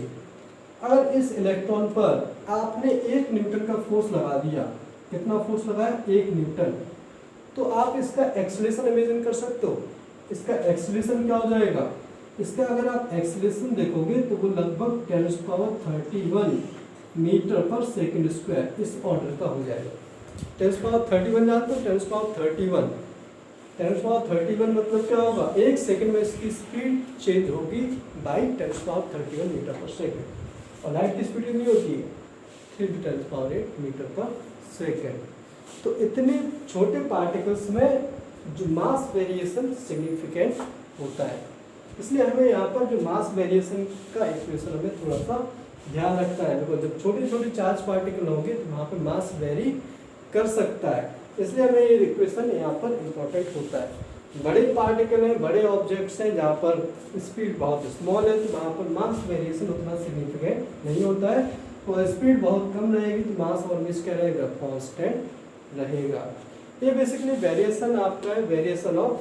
Speaker 1: अगर इस इलेक्ट्रॉन पर आपने 1 न्यूटन का फोर्स लगा दिया, कितना फोर्स लगाया, 1 न्यूटन, तो आप इसका एक्सेलरेशन इमेजिन कर सकते हो। इसका एक्सेलरेशन क्या हो जाएगा, इसका अगर आप एक्सेलरेशन देखोगे तो वो लगभग 10⁻31 मीटर पर सेकंड स्क्वायर इस ऑर्डर का हो जाएगा। 10⁻31 जानते हो, 10⁻31 मतलब क्या होगा, 1 सेकंड में इसकी स्पीड चेंज होगी बाई 10⁻31 मीटर पर सेकंड। और लाइट की स्पीड कितनी होती है, 3×10⁸ मीटर पर सेकंड। तो इतने छोटे पार्टिकल्स में जो मास वेरिएशन सिग्निफिकेंट होता है, इसलिए हमें यहाँ पर जो मास वेरिएशन का इक्वेशन हमें थोड़ा सा ध्यान रखना है। देखो जब छोटे छोटे चार्ज पार्टिकल होंगे तो वहाँ पर मास वेरी कर सकता है, इसलिए हमें ये इक्वेशन यहाँ पर इम्पोर्टेंट होता है। बड़े पार्टिकल हैं, बड़े ऑब्जेक्ट्स हैं जहाँ पर स्पीड बहुत स्मॉल है, तो वहाँ पर मास वेरिएशन उतना सिग्निफिकेंट नहीं होता है, और स्पीड बहुत कम रहेगी तो मास ऑलवेज क्या रहेगा, कांस्टेंट रहेगा। ये बेसिकली वेरिएशन आपका है, variation of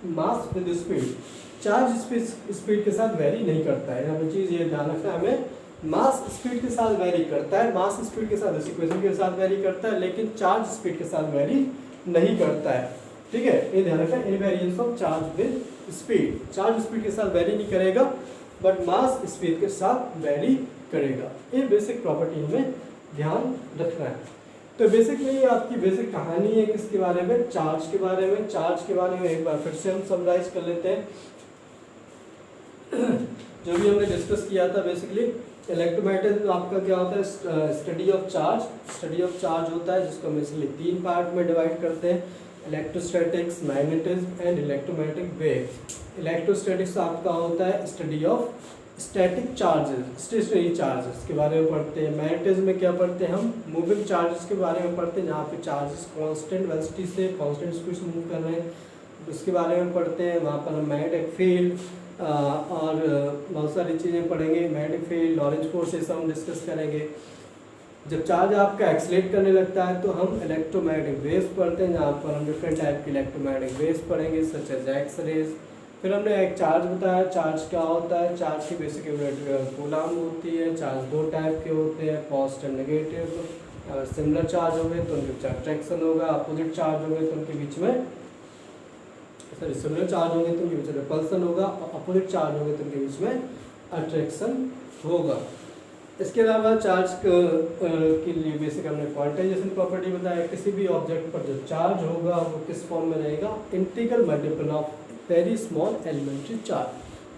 Speaker 1: mass with speed. Charge speed के साथ वेरी नहीं करता है, यहाँ पर चीज़ ये ध्यान रखना है हमें, मास स्पीड के साथ वेरी करता है, मास स्पीड के साथ इस इक्वेशन के साथ वेरी करता है, लेकिन चार्ज स्पीड के साथ वेरी नहीं करता है, ठीक है। ये ध्यान रखना, invariance of charge with speed, charge speed के साथ वेरी नहीं करेगा बट मास स्पीड के साथ वेरी करेगा। ये बेसिक प्रॉपर्टी हमें ध्यान रखना है। तो बेसिकली आपकी बेसिक कहानी है किसके बारे में, चार्ज के बारे में। चार्ज के बारे में एक बार फिर से हम समराइज कर लेते हैं जो भी हमने डिस्कस किया था। बेसिकली इलेक्ट्रोमैग्नेटिज्म आपका क्या होता है, study of charge. Study of charge होता है जिसको हम इसलिए 3 पार्ट में डिवाइड करते हैं। Electrostatics, magnetism and electromagnetic waves. Electrostatics आपका होता है study of static charges, stationary charges के बारे में पढ़ते हैं। मैग्नेटिज्म में क्या पढ़ते हैं हम, मूविंग चार्जेस के बारे में पढ़ते हैं, जहाँ पे चार्जेस कांस्टेंट वेलोसिटी से कांस्टेंट स्पीड से मूव कर रहे हैं, उसके बारे में पढ़ते हैं। वहाँ पर हम मैग्नेटिक फील्ड और बहुत सारी चीज़ें पढ़ेंगे। मैग्नेटिक फील्ड, लॉरेंज फोर्स, ये सब हम डिस्कस करेंगे। जब चार्ज आपका एक्सलेट करने लगता है तो हम इलेक्ट्रोमैग्नेटिक वेव्स पढ़ते हैं, जहाँ पर हम डिफरेंट टाइप के इलेक्ट्रोमैग्नेटिक वेव्स पढ़ेंगे, सच एज एक्स रेज। फिर हमने एक चार्ज बताया, चार्ज क्या होता है, चार्ज की बेसिक यूनिट कूलम होती है। चार्ज दो टाइप के होते हैं, पॉजिटिव नेगेटिव। अगर सिमिलर चार्ज हो गए तो उनके बीच अट्रैक्शन होगा, अपोजिट चार्ज हो गए तो उनके बीच में सिमिलर चार्ज होंगे तो उनके बीच में रिपल्सन होगा, और अपोजिट चार्ज होंगे तो उनके बीच में अट्रैक्शन होगा। इसके अलावा चार्ज के लिए बेसिक हमने क्वांटाइजेशन प्रॉपर्टी बताया। किसी भी ऑब्जेक्ट पर जो चार्ज होगा वो किस फॉर्म में रहेगा, integral multiple of very small elementary charge.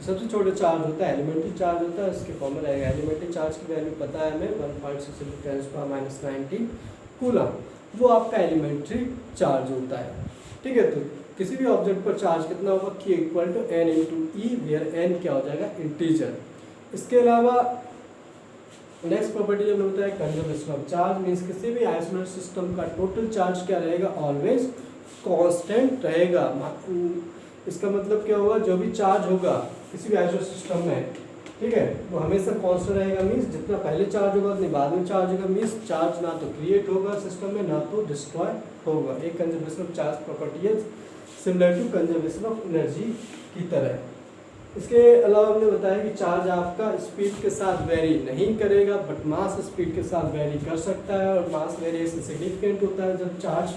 Speaker 1: सबसे छोटा चार्ज होता है एलिमेंट्री चार्ज होता है, उसके फॉर्म में रहेगा। एलिमेंट्री चार्ज की वैल्यू पता है हमें 1.6×10⁻⁹ कूलम, वो आपका एलिमेंट्री चार्ज होता है। ठीक है, तो किसी भी ऑब्जेक्ट पर चार्ज कितना होगा, Q = N×E, वेयर N क्या हो जाएगा, इंटीजर। इसके अलावा नेक्स्ट प्रॉपर्टी जो होता है कंजर्वेशन ऑफ चार्ज, मीन्स किसी भी आइसोलेटेड सिस्टम का टोटल चार्ज क्या रहेगा, ऑलवेज कांस्टेंट रहेगा। इसका मतलब क्या होगा, जो भी चार्ज होगा किसी भी आइसोलेटेड सिस्टम में, ठीक है, वो हमेशा कांस्टेंट रहेगा। मीन्स जितना पहले चार्ज होगा उतनी बाद में चार्ज होगा। मीन्स चार्ज ना तो क्रिएट होगा सिस्टम में, ना तो डिस्ट्रॉय होगा। एक कंजर्वेशन ऑफ चार्ज प्रॉपर्टी है similar to conservation of energy की तरह। इसके अलावा हमने बताया कि चार्ज आपका स्पीड के साथ वेरी नहीं करेगा, बट मास स्पीड के साथ वेरी कर सकता है, और मास वेरिएशन सिग्निफिकेंट होता है जब चार्ज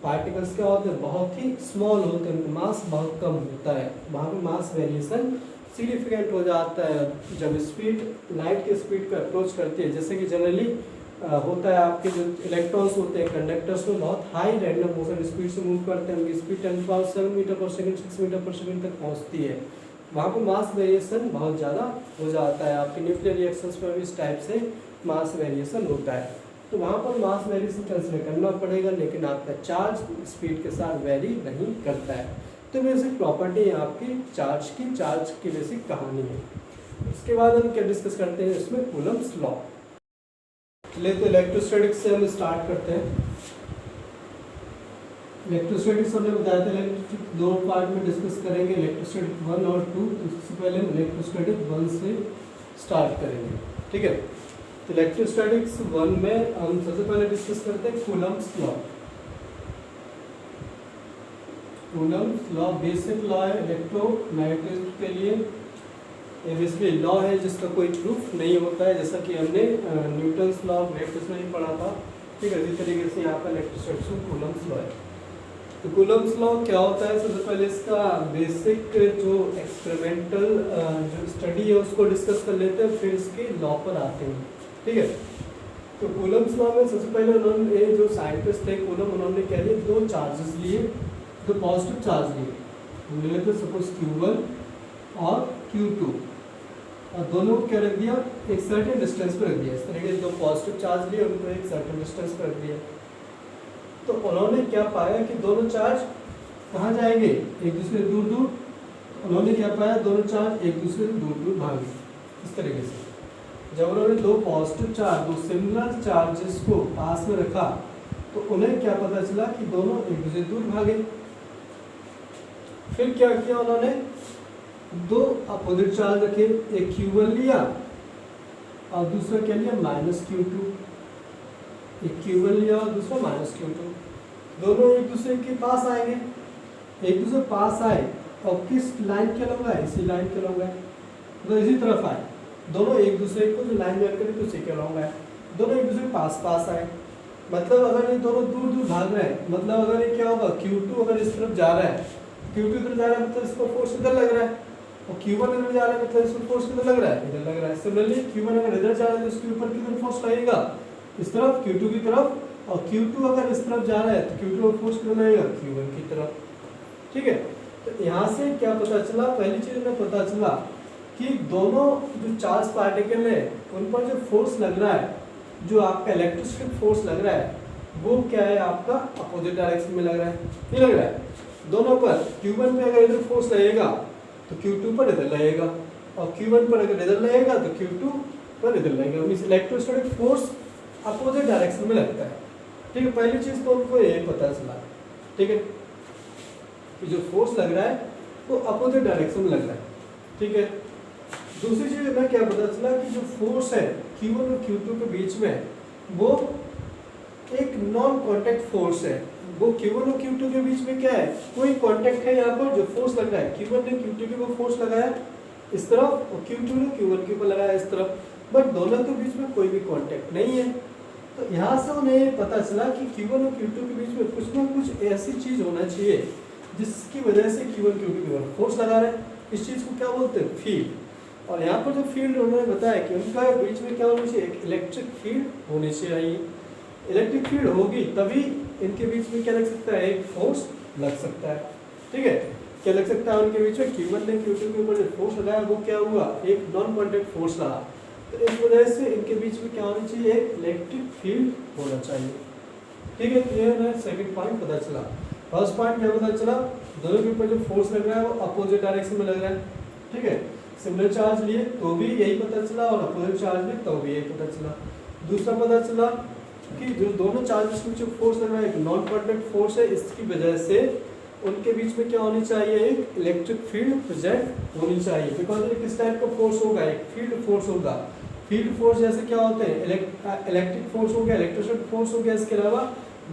Speaker 1: पार्टिकल्स क्या होते हैं, बहुत ही स्मॉल होते हैं, उनका मास बहुत कम होता है, वहाँ पे मास वेरिएशन सिग्निफिकेंट हो जाता है जब स्पीड लाइट की स्पीड को अप्रोच करती है। जैसे कि जनरली होता है आपके जो इलेक्ट्रॉन्स होते हैं कंडक्टर्स में बहुत हाई रैंडम मोशन स्पीड से मूव करते हैं, उनकी स्पीड 10⁻⁷ मीटर/सेकंड 6 मीटर/सेकंड तक पहुँचती है। वहाँ पर मास वेरिएशन बहुत ज़्यादा हो जाता है। आपके न्यूक्लियर रिएक्शंस में भी इस टाइप से मास वेरिएशन होता है, तो वहाँ पर मास वेरिएशन कंसिडर करना पड़ेगा, लेकिन आपका चार्ज स्पीड के साथ वेरी नहीं करता है। तो बेसिक प्रॉपर्टी है आपकी चार्ज की बेसिक कहानी है। इसके बाद हम क्या डिस्कस करते हैं, इसमें कूलम्स लॉ। चलिए तो इलेक्ट्रोस्टैटिक्स से हम स्टार्ट करते हैं। इलेक्ट्रोस्टैटिक्स हमने बताया था इलेक्ट्रोस्टैटिक दो पार्ट में डिस्कस करेंगे, इलेक्ट्रोस्टैटिक 1 और 2। तो सबसे पहले हम इलेक्ट्रोस्टैटिक 1 से स्टार्ट करेंगे, ठीक है। तो इलेक्ट्रोस्टैटिक्स 1 में हम सबसे पहले डिस्कस करते हैं Coulomb's law. Coulomb's law basic law है इलेक्ट्रोमैग्नेटिज्म के लिए। ये बेसिकली लॉ है जिसका कोई प्रूफ नहीं होता है, जैसा कि हमने न्यूटन्स लॉ ऑफ ग्रेविटेशन में पढ़ा था, ठीक है। इसी तरीके से यहाँ पर इलेक्ट्रोस्टैटिक्स में कूलम्स लॉ है। तो कूलम्स लॉ क्या होता है, सबसे पहले इसका बेसिक जो एक्सपेरिमेंटल जो स्टडी है उसको डिस्कस कर लेते हैं, फिर इसके लॉ पर आते हैं, ठीक है। तो कूलम्स लॉ में सबसे पहले उन्होंने जो साइंटिस्ट थे कूलम, उन्होंने क्या लिए, दो चार्जेस लिए, दो पॉजिटिव चार्ज लिए, ले थे सपोज Q1 और Q2, और दोनों को क्या रख दिया, एक सर्टेन डिस्टेंस पर रख दिया। इस तरीके से दो पॉजिटिव चार्ज लिए, उनको एक सर्टेन डिस्टेंस पर रख दिया। तो उन्होंने क्या पाया कि दोनों चार्ज कहाँ जाएंगे, एक दूसरे से दूर दूर। उन्होंने क्या पाया, दोनों चार्ज एक दूसरे से दूर दूर भागे। इस तरीके से जब उन्होंने दो पॉजिटिव चार्ज, दो सिमिलर चार्जेस को पास में रखा, तो उन्हें क्या पता चला कि दोनों एक दूसरे से दूर भागे। फिर क्या किया उन्होंने, दो अपोजिट चार्ज रखे, एक Q1 लिया और दूसरा क्या लिया, -Q2। एक Q1 लिया और दूसरा -Q2। दोनों एक दूसरे के पास आएंगे, एक दूसरे पास आए और किस लाइन के लोग आए, इसी लाइन के लोग आए, तो इसी तरफ आए। दोनों एक दूसरे को जो लाइन ज्वाइन करें तो उसी के लोग आए, दोनों एक दूसरे के पास पास आए। मतलब अगर ये दोनों दूर दूर भाग रहे हैं, मतलब अगर ये क्या होगा, Q2 अगर इस तरफ जा रहा है, Q2 इधर जा रहा है, मतलब इसको फोर्स इधर लग रहा है, और Q1 इधर जा रहा है, मतलब इसको फोर्स किधर लग रहा है, इधर लग रहा है। सिमिलरली Q1 अगर इधर जा रहा है तो इसके ऊपर किधर फोर्स लगेगा, इस तरफ Q2 की तरफ, और Q2 अगर इस तरफ जा रहा है तो Q2 का फोर्स किधर लगेगा, Q1 की तरफ, ठीक है। तो यहाँ से क्या पता चला, पहली चीज में पता चला कि दोनों जो चार्ज पार्टिकल है उन पर जो फोर्स लग रहा है, जो आपका इलेक्ट्रोस्टैटिक फोर्स लग रहा है, वो क्या है आपका अपोजिट डायरेक्शन में लग रहा है, नहीं लग रहा है। दोनों पर Q1 पे अगर इधर फोर्स लगेगा तो Q2 पर इधर लगेगा, और Q1 पर अगर इधर लगेगा तो Q2 पर इधर लगेगा। Means electrostatic force opposite direction में लगता है। ठीक है, पहली चीज तो उनको ये पता चला, ठीक है, कि जो फोर्स लग रहा है वो अपोजिट डायरेक्शन में लग रहा है। ठीक है, दूसरी चीज हमें क्या पता चला कि जो फोर्स है Q1 और Q2 के बीच में वो एक नॉन कांटेक्ट फोर्स है। वो Q1 और Q2 के बीच में क्या है, कोई कांटेक्ट है यहाँ पर। जो फोर्स लग रहा है Q1 ने Q2 के ऊपर फोर्स लगाया इस तरफ और Q2 ने Q1 के ऊपर लगाया इस तरफ, बट दोनों के बीच में कोई भी कांटेक्ट नहीं है। तो यहाँ से उन्हें पता चला कि Q1 और Q2 के बीच में कुछ ना कुछ ऐसी चीज होना चाहिए जिसकी वजह से Q1 Q2 के ऊपर फोर्स लगा रहे हैं। इस चीज को क्या बोलते हैं, फील्ड। और यहाँ पर जो फील्ड उन्होंने बताया कि उनका बीच में क्या होना चाहिए, एक इलेक्ट्रिक फील्ड होनी चाहिए। इलेक्ट्रिक फील्ड होगी तभी इनके बीच में क्या लग सकता है, एक फोर्स लग सकता है। ठीक है, क्या लग सकता है उनके बीच में, Q1 ने Q2 के ऊपर जो फोर्स लगाया वो क्या हुआ, एक नॉन कांटेक्ट फोर्स लगा। तो इस वजह से इनके बीच में क्या होना चाहिए, एक इलेक्ट्रिक फील्ड होना चाहिए। ठीक है, क्लियर है। सेकंड पॉइंट पता चला। फर्स्ट पॉइंट क्या पता चला, दोनों के ऊपर जो फोर्स लग रहा है वो अपोजिट डायरेक्शन में लग रहा है। ठीक है, सिमिलर चार्ज लिए तो भी यही पता चला और अपोजिट चार्ज लिए तो भी यही पता चला। दूसरा पता चला कि जो दोनों चार्जेस में जो फोर्स लग रहा है एक नॉन कांटेक्ट फोर्स है, इसकी वजह से उनके बीच में क्या होनी चाहिए, एक इलेक्ट्रिक फील्ड प्रेजेंट होनी चाहिए। बिकॉज ये किस टाइप का फोर्स होगा, एक फील्ड फोर्स होगा। फील्ड फोर्स जैसे क्या होते हैं, इलेक्ट्रिक फोर्स हो गया, इलेक्ट्रोस्टैटिक फोर्स हो गया, इसके अलावा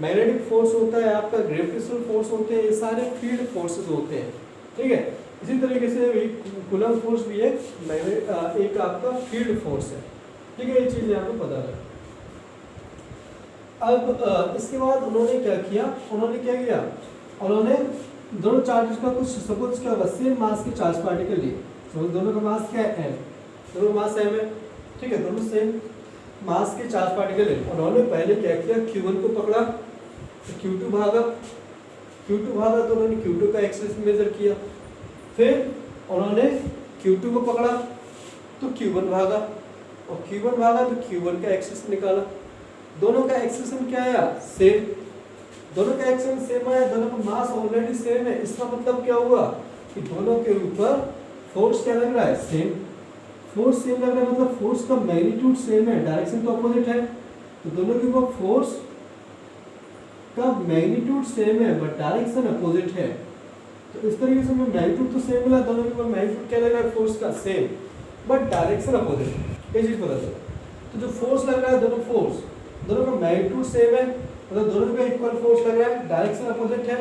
Speaker 1: मैग्नेटिक फोर्स होता है आपका, ग्रेविटेशनल फोर्स होते हैं, ये सारे फील्ड फोर्सेस होते हैं। ठीक है, इसी तरीके से कूलम फोर्स भी एक आपका फील्ड फोर्स है। ठीक है, ये चीज यहाँ पे पता है। अब इसके बाद उन्होंने क्या किया, उन्होंने दोनों चार्जेस का कुछ सपोज क्या होगा, सेम मास के चार्ज पार्टिकल लिए। तो दोनों का मास क्या है, m, दोनों मास m है। ठीक है, दोनों सेम मास के चार्ज पार्टिकल है। उन्होंने पहले क्या किया, Q1 को पकड़ा तो Q2 भागा तो उन्होंने Q2 का एक्सेलरेशन मेजर किया। फिर उन्होंने Q2 को पकड़ा तो Q1 भागा और Q1 भागा तो Q1 का एक्सेलरेशन निकाला। दोनों का एक्सेलरेशन क्या आया, सेम। दोनों का एक्सेलरेशन सेम आया, दोनों का मास ऑलरेडी सेम है। इसका मतलब क्या हुआ कि दोनों के ऊपर फोर्स क्या लग रहा है, सेम। फोर्स सेम लग रहा है मतलब फोर्स का मैग्नीट्यूड सेम है, डायरेक्शन तो अपोजिट है। तो दोनों के ऊपर फोर्स का मैग्नीट्यूड सेम है बट डायरेक्शन अपोजिट है। तो इस तरीके से हमें मैग्नीट्यूड तो सेम मिला, दोनों के ऊपर मैग्नीट्यूड क्या लग रहा है, फोर्स का सेम बट डायरेक्शन अपोजिट है। ये चीज पता चला। तो जो फोर्स लग रहा है, दोनों का मैग्नीट्यूड सेम है, मतलब दोनों का इक्वल फोर्स लग रहा है, डायरेक्शन अपोजिट है,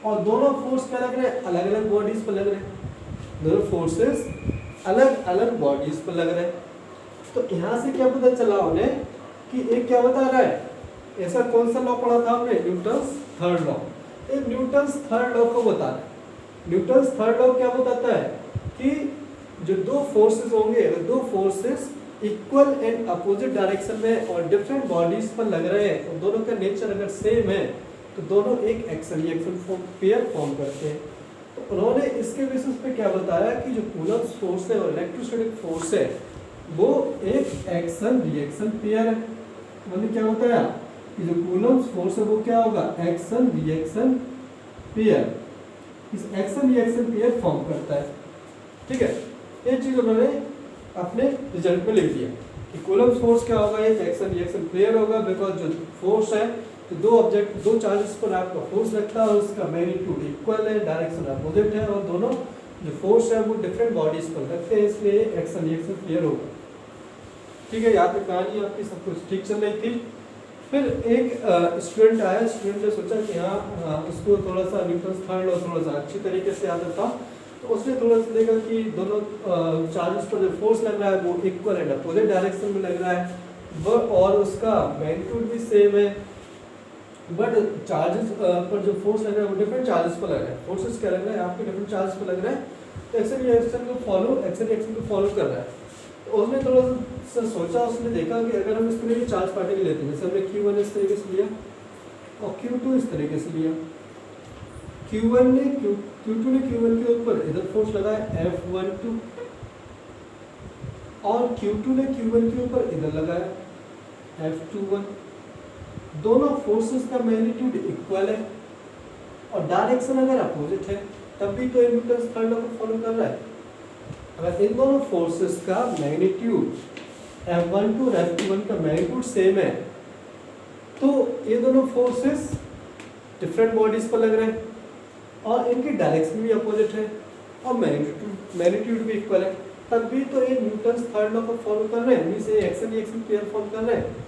Speaker 1: और दोनों फोर्स क्या लग रहे हैं, अलग अलग बॉडीज पर लग रहे हैं। दोनों फोर्सेस अलग अलग बॉडीज पर लग रहे हैं। तो यहाँ से क्या पता चला उन्हें कि एक क्या बता रहा है, ऐसा कौन सा लॉ पढ़ा था हमने, न्यूटन्स थर्ड लॉ। एक न्यूटन्स थर्ड लॉ को बता रहा है। न्यूटन्स थर्ड लॉ क्या बताता है कि जो दो फोर्सेस होंगे, अगर दो forces equal and opposite direction में और डिफरेंट बॉडीज पर लग रहे हैं और दोनों का नेचर अगर सेम है तो दोनों एक एक्शन रिएक्शन पेयर फॉर्म करते हैं। तो उन्होंने इसके बेसिस पे क्या बताया कि जो कूलम्ब फोर्स है और इलेक्ट्रोस्टैटिक फोर्स है वो एक एक्शन रिएक्शन पेयर है। उन्होंने क्या बताया कि जो कूलम्ब फोर्स है वो क्या होगा, एक्शन रिएक्शन पेयर। इस एक्शन रिएक्शन पेयर फॉर्म करता है। ठीक है, ये चीज उन्होंने अपने रिजल्ट में लिख दिया कि कूलम्ब फोर्स क्या होगा, एक एक्शन रिएक्शन पेयर होगा। बिकॉज जो फोर्स है तो दो चार्जेस पर आपका फोर्स लगता है और उसका मैग्नीट्यूड इक्वल है, डायरेक्शन अपोजिट है, और दोनों जो फोर्स है वो डिफरेंट बॉडीज पर लगते हैं, इसलिए एक्शन रिएक्शन पेयर होगा। ठीक है, यहाँ पे कहानी आपकी सब कुछ ठीक चल रही थी। फिर एक स्टूडेंट आया, स्टूडेंट ने सोचा कि हाँ उसको थोड़ा सा न्यूटन्स थर्ड लॉ थोड़ा सा अच्छी तरीके से आता था। तो उसने थोड़ा सा देखा कि दोनों चार्जेस पर जो फोर्स लग रहा है वो इक्वल एंड अपोजिट डायरेक्शन में लग रहा है और उसका मैग्नीट्यूड भी सेम है, बट चार्जेस पर जो फोर्स लग रहा है वो डिफरेंट चार्जेस पर लग रहा है। फोर्सेस क्या लग रहा है आपके डिफरेंट चार्जेस पर लग रहा है, तो एक्शन रिएक्शन को फॉलो कर रहा है। तो उसने थोड़ा सा सोचा, उसने देखा कि अगर हम इस तरह के चार्ज पार्टिकल लेते हैं, जैसे हमने Q1 इस तरीके से लिया और Q2 इस तरीके से लिया। Q2 ने Q1 के ऊपर इधर फोर्स लगाया F12 और Q2 ने Q1 के ऊपर इधर लगाया F21। दोनों फोर्सेस का मैग्नीट्यूड इक्वल है और डायरेक्शन अगर अपोजिट है तब भी तो न्यूटन थर्ड लॉ को फॉलो कर रहा है। अगर इन दोनों फोर्सेस का मैग्नीट्यूड F12 और F21 का मैग्नीट्यूड सेम है तो ये दोनों फोर्सेस डिफरेंट बॉडीज पर लग रहे हैं और इनकी डायरेक्शन भी अपोजिट है और मैग्नीट्यूड भी इक्वल है, तब भी तो ये न्यूटन थर्ड लॉ को फॉलो कर रहे हैं, मींस ये एक्शन रिएक्शन पेयर फॉर्म कर रहे हैं।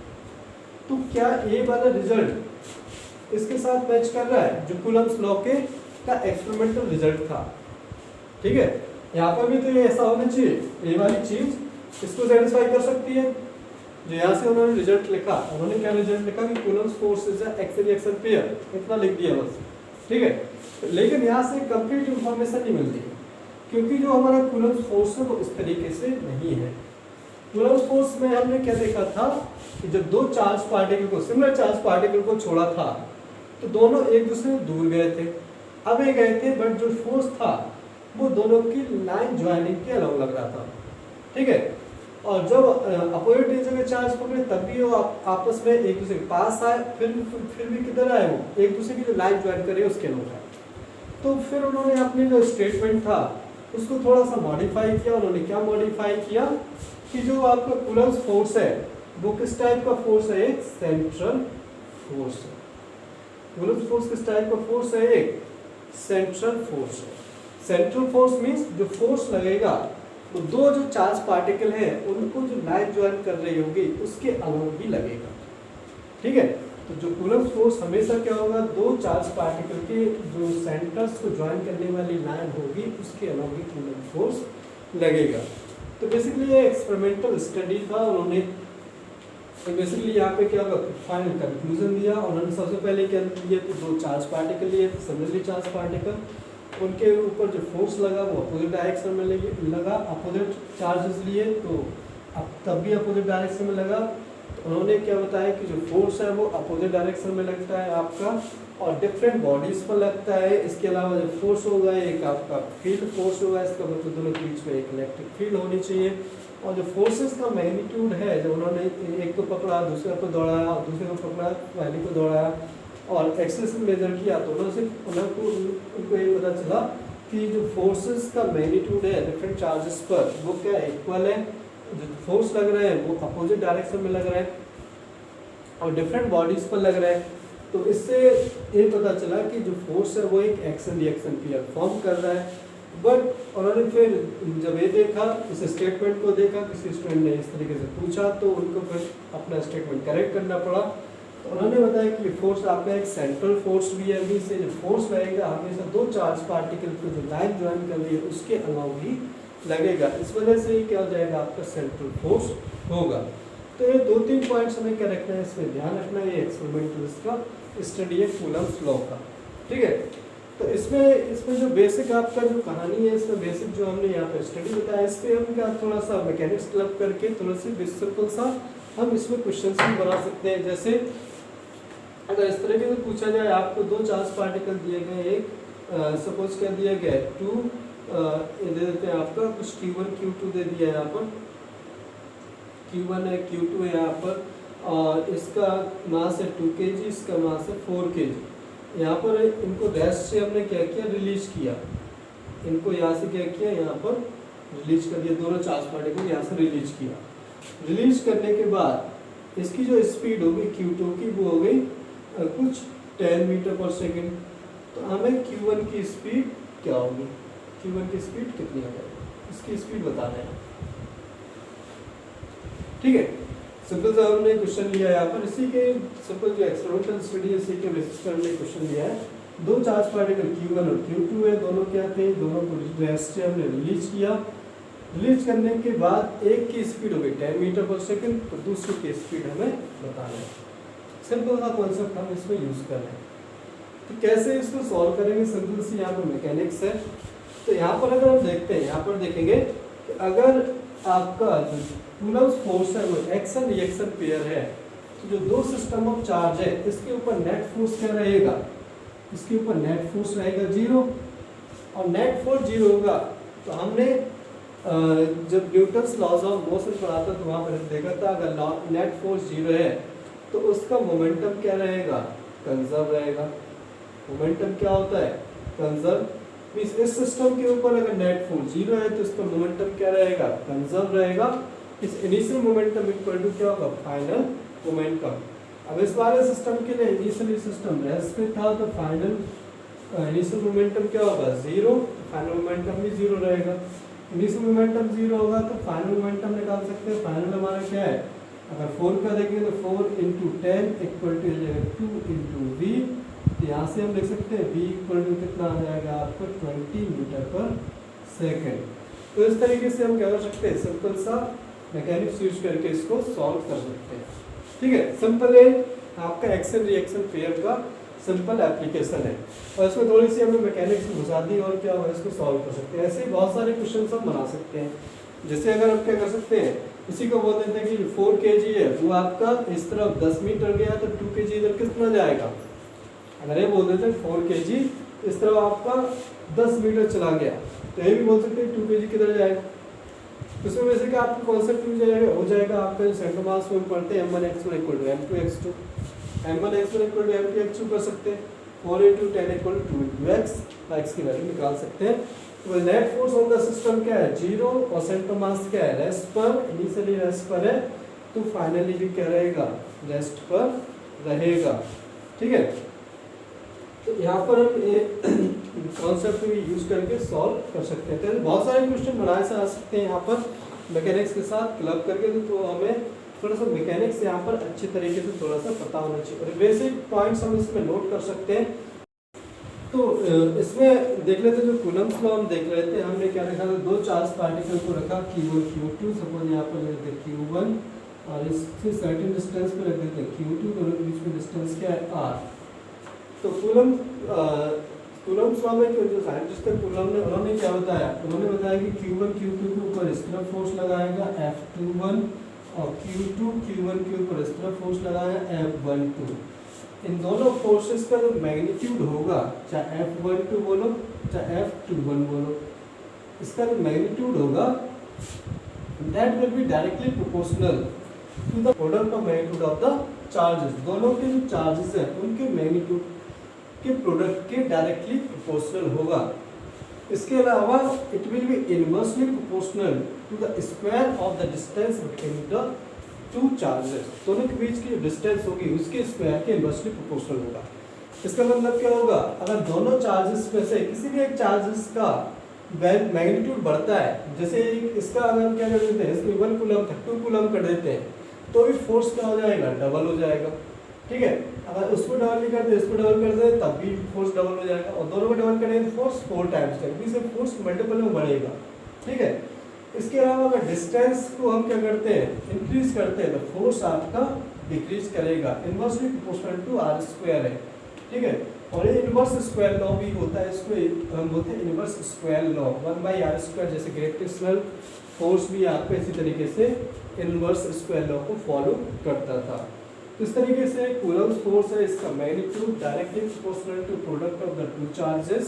Speaker 1: तो क्या ये वाला रिजल्ट इसके साथ मैच कर रहा है जो कूलम्ब्स लॉ के का एक्सपेरिमेंटल रिजल्ट था? ठीक है, यहाँ पर भी तो ये ऐसा होना चाहिए, ये वाली चीज इसको सेटिस्फाई कर सकती है। जो यहाँ से उन्होंने रिजल्ट लिखा, उन्होंने क्या रिजल्ट लिखा कि Coulomb's force is a action reaction pair, इतना लिख दिया बस। ठीक है, लेकिन यहाँ से कंप्लीट इंफॉर्मेशन नहीं मिलती क्योंकि जो हमारा कूलम्ब्स फोर्स है वो इस तरीके से नहीं है। कूलम्ब्स फोर्स में हमने क्या देखा था कि जब दो चार्ज पार्टिकल को, सिमिलर चार्ज पार्टिकल को छोड़ा था तो दोनों एक दूसरे से दूर गए थे, अब ये गए थे बट जो फोर्स था वो दोनों की लाइन ज्वाइनिंग के अलग लग रहा था। ठीक है, और जब अपोजिट नेचर के चार्ज पकड़े तब भी वो आपस में एक दूसरे के पास आए, फिर भी किधर आए, वो एक दूसरे की जो लाइन ज्वाइन करे उसके अनुसार। तो फिर उन्होंने अपने जो स्टेटमेंट था उसको थोड़ा सा मॉडिफाई किया। उन्होंने क्या मॉडिफाई किया कि जो आपका कूलम्ब्स फोर्स है वो किस टाइप का फोर्स है, एक सेंट्रल फोर्स है। कूलम्ब्स फोर्स किस टाइप का फोर्स है, एक सेंट्रल फोर्स है। सेंट्रल फोर्स मींस जो फोर्स लगेगा तो दो जो चार्ज पार्टिकल है उनको जो लाइन ज्वाइन कर रही होगी उसके अलग ही लगेगा। ठीक है, तो जो कूलम्ब्स फोर्स हमेशा क्या होगा, दो चार्ज पार्टिकल के जो सेंटर्स को ज्वाइन करने वाली लाइन होगी उसके अलग ही कूलम्ब्स फोर्स लगेगा। तो बेसिकली ये एक्सपेरिमेंटल स्टडी था। उन्होंने बेसिकली यहाँ पे क्या फाइनल कंक्लूजन दिया। उन्होंने सबसे पहले क्या लिए थे, दो चार्ज पार्टिकल लिए थे, सिमिलरली चार्ज पार्टिकल, उनके ऊपर जो फोर्स लगा वो अपोजिट डायरेक्शन में लगा, अपोजिट चार्जेस लिए तो अब तब भी अपोजिट डायरेक्शन में लगा। तो उन्होंने क्या बताया कि जो फोर्स है वो अपोजिट डायरेक्शन में लगता है आपका और डिफरेंट बॉडीज पर लगता है। इसके अलावा जो फोर्स होगा एक आपका फील्ड फोर्स होगा, इसका मतलब दोनों के बीच में एक इलेक्ट्रिक फील्ड होनी चाहिए। और जो फोर्सेस का मैग्नीट्यूड है, जब उन्होंने एक को पकड़ा, दूसरे को दौड़ाया, दूसरे को पकड़ा, पहले को दौड़ाया और एक्सेलेरेशन मेजर किया तो उनको ये पता चला कि जो फोर्सेस का मैग्नीट्यूड है डिफरेंट चार्जेस पर वो क्या इक्वल है। जो फोर्स लग रहे हैं वो अपोजिट डायरेक्शन में लग रहे हैं और डिफरेंट बॉडीज पर लग रहे हैं। तो इससे ये पता चला कि जो फोर्स है वो एक एक्शन रिएक्शन पेयर फॉर्म कर रहा है। बट उन्होंने फिर जब ये देखा, इस स्टेटमेंट को देखा, किसी स्टूडेंट ने इस तरीके से पूछा तो उनको फिर अपना स्टेटमेंट करेक्ट करना पड़ा। तो उन्होंने बताया कि फोर्स आपका एक सेंट्रल फोर्स भी है, से जो फोर्स लगेगा हमेशा दो चार्ज पार्टिकल को जो लाइन ज्वाइन कर रही है उसके अलावा ही लगेगा। इस वजह से ही क्या हो जाएगा, आपका सेंट्रल फोर्स होगा। तो ये दो तीन पॉइंट्स हमें क्या रखना है, इसमें ध्यान रखना है। ये एक्सपेरिमेंटल इसका स्टडी है कूलम्ब्स लॉ का। ठीक है, तो इसमें जो बेसिक आपका जो कहानी है, इसमें बेसिक जो हमने यहाँ पे स्टडी बताया, इस पर हम क्या थोड़ा सा मैकेनिक्स क्लब करके थोड़ा सी सिंपल सा हम इसमें क्वेश्चन भी बना सकते हैं। जैसे अगर इस तरीके से पूछा जाए, आपको दो चार्ज पार्टिकल दिए गए, एक सपोज क्या दिया गया है 2 दे देते हैं आपका कुछ Q1 Q2 दे दिया है यहाँ पर, Q1 है Q2 है यहाँ पर और इसका मास है 2 kg, इसका मास है 4 kg। यहाँ पर इनको रेस्ट से हमने क्या किया, रिलीज किया, इनको यहाँ से क्या किया, यहाँ पर रिलीज कर दिया, दोनों चार्ज पार्टिकल यहाँ से रिलीज किया। रिलीज करने के बाद इसकी जो स्पीड होगी Q2 की वो हो गई कुछ 10 मीटर पर सेकेंड। तो हमें Q1 की स्पीड क्या होगी, Q1 की स्पीड कितनी हो जाएगी, इसकी स्पीड बताना है। ठीक है, सिंपल सा हमने क्वेश्चन लिया है यहाँ पर, इसी के सिंपल जो एक्सपेरिमेंटल स्टडी है इसी के बेसिस पर हमने क्वेश्चन लिया है। दो चार्ज पार्टिकल Q1 और Q2 है, दोनों क्या थे, दोनों को रेस्ट से हमने रिलीज किया। रिलीज करने के बाद एक की स्पीड हो गई 10 मीटर पर सेकेंड, तो दूसरे की स्पीड हमें बताना है। सिंपल सा कॉन्सेप्ट हम इसमें यूज कर रहे हैं। तो कैसे इसको सॉल्व करेंगे, सिंपल सी यहाँ पर मैकेनिक्स है। तो यहाँ पर अगर हम देखते हैं, यहाँ पर देखेंगे कि अगर आपका जो कूलम्ब्स फोर्स है वो एक्शन रिएक्शन पेयर है, तो जो दो सिस्टम ऑफ चार्ज है इसके ऊपर नेट फोर्स क्या रहेगा, इसके ऊपर नेट फोर्स रहेगा 0 और नेट फोर्स 0 होगा। तो हमने जब न्यूटन्स लॉज ऑफ मोशन पढ़ा था तो वहाँ पर देखा था, अगर नेट फोर्स 0 है तो उसका मोमेंटम क्या रहेगा, कंजर्व रहेगा। मोमेंटम क्या होता है, कंजर्व। इस सिस्टम के ऊपर अगर नेट फोर्स 0 है तो इसका मोमेंटम क्या रहेगा, कंजर्व रहेगा। इस इनिशियल मोमेंटम इक्वल टू क्या होगा, फाइनल मोमेंटम। अब इस वाले सिस्टम के लिए इनिशियली सिस्टम रेस्ट पे था तो फाइनल इनिशियल मोमेंटम क्या होगा, 0, फाइनल मोमेंटम भी 0 रहेगा। इनिशियल मोमेंटम 0 होगा तो फाइनल मोमेंटम निकाल सकते हैं। फाइनल हमारा क्या है, अगर 4 का देखेंगे तो 4 × 10 इक्वल टू 2 × v। यहाँ से हम लिख सकते हैं v इक्वल टू कितना आ जाएगा आपको 20 मीटर पर सेकेंड। तो इस तरीके से हम क्या कर सकते हैं, सिंपल सा मैकेनिक्स यूज करके इसको सॉल्व कर सकते हैं। ठीक है, सिंपल है आपका एक्शन रिएक्शन पेयर का सिंपल एप्लीकेशन है और इसमें थोड़ी सी हमने मैकेनिक्स घुसा दी और क्या हुआ इसको सॉल्व कर सकते हैं। ऐसे ही बहुत सारे क्वेश्चन हम बना सकते हैं। जैसे अगर हम क्या कर सकते हैं, इसी को बोल देते हैं कि 4 kg है, वो आपका इस तरफ 10 मीटर गया तो 2 kg इधर कितना जाएगा। अगर ये बोल देते हैं 4 kg इस तरफ आपका 10 मीटर चला गया तो ये भी बोल सकते हैं 2 kg किधर जाएगा। उसमें वैसे कि आपका कॉन्सेप्ट हो जाएगा आपका जो सेंटर मास में पढ़ते हैं m1x1 = m2x2, m1x1 = m2x2 कर सकते हैं। 4 × 10 = 2 × x, x की वैल्यू निकाल सकते हैं। तो net force on the system क्या है, 0 और सेंटर मास क्या है, रेस्ट पर। इनिशियली रेस्ट पर है तो फाइनली भी क्या रहेगा, रेस्ट पर रहेगा। ठीक है, तो यहाँ पर हम ये कॉन्सेप्ट भी यूज करके सॉल्व कर सकते हैं। तो बहुत सारे क्वेश्चन बनाए से आ सकते हैं यहाँ पर मैकेनिक्स के साथ क्लब करके। तो हमें थोड़ा सा मैकेनिक्स यहाँ पर अच्छे तरीके से थोड़ा सा पता होना चाहिए और बेसिक पॉइंट्स हम इसमें नोट कर सकते हैं। तो इसमें देख लेते हैं, जो कूलम्ब्स लॉ हम देख रहे थे, हमने क्या रखा था, दो चार्ज पार्टिकल को रखा Q1 Q2। सपोज यहाँ पर रख देते Q1 और इससे सर्टेन डिस्टेंस पे रख देते Q2, दोनों के बीच में डिस्टेंस क्या है, R। तो कूलम्ब्स लॉ में जो साइंटिस्ट थे कूलम्ब ने, उन्होंने क्या बताया, उन्होंने बताया कि Q1 Q2 के ऊपर इस तरफ फोर्स लगाएगा F21 और Q2 Q1 के ऊपर इस तरफ फोर्स लगाएगा F12। इन दोनों फोर्सेस का जो मैग्नीट्यूड होगा, चाहे F12 बोलो चाहे F21 बोलो, इसका जो मैग्नीट्यूड होगा that will be directly proportional to the product of magnitude of the charges. दोनों के जो चार्जेस हैं उनके मैग्नीट्यूड के प्रोडक्ट के डायरेक्टली प्रोपोर्शनल होगा। इसके अलावा it will be inversely proportional to the square of the distance between the two charges. दोनों के बीच की जो डिस्टेंस होगी उसके स्क्वायर के इनवर्सली प्रोपोर्शनल होगा। इसका मतलब क्या होगा, अगर दोनों चार्जेस में से किसी भी एक चार्जेस का मैग्नीट्यूड बढ़ता है, जैसे इसका अगर हम क्या कर देते हैं, इसको 1 कूलम था 2 कूलम कर देते हैं तो भी फोर्स क्या हो जाएगा, डबल हो जाएगा। ठीक है, अगर उसको डबल नहीं करते इसको डबल कर दे तब भी फोर्स डबल हो जाएगा और दोनों को डबल करेंगे तो फोर्स 4 टाइम्स करेंगे, इससे फोर्स मल्टीपल में बढ़ेगा। ठीक है, इसके अलावा अगर डिस्टेंस को हम क्या करते हैं, इंक्रीज करते हैं तो फोर्स आपका डिक्रीज करेगा। Inversely proportional to r square है। ठीक है, और ये इनवर्स स्क्वायर लॉ भी होता है, इसको हम बोलते हैं इनवर्स स्क्वायर लॉ। 1/r², जैसे ग्रेविटेशनल फोर्स भी आपको इसी तरीके से इनवर्स स्क्वायर लॉ को फॉलो करता था। इस तरीके से कूलम्ब्स फोर्स है, इसका magnitude directly proportional to product of the two charges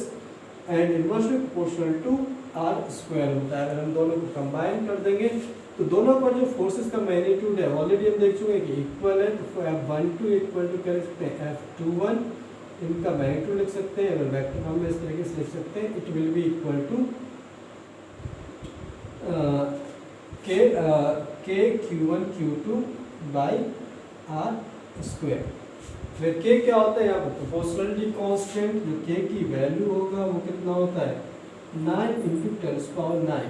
Speaker 1: and inversely proportional to r² होता है। अगर हम दोनों को कंबाइन कर देंगे तो दोनों पर जो फोर्सेस का मैग्नीट्यूड है ऑलरेडी हम देख चुके हैं कि इक्वल है। तो F12 इक्वल टू क्या लिख सकते हैं, F21, इनका मैग्नीट्यूड लिख सकते हैं। अगर वेक्टर फॉर्म में इस तरीके से लिख सकते हैं, it will be equal to K Q1 Q2 by r²। फिर K क्या होता है यहाँ पर, प्रोपोर्शनलिटी कांस्टेंट। जो K की वैल्यू होगा वो कितना होता है, 9 × 10⁹।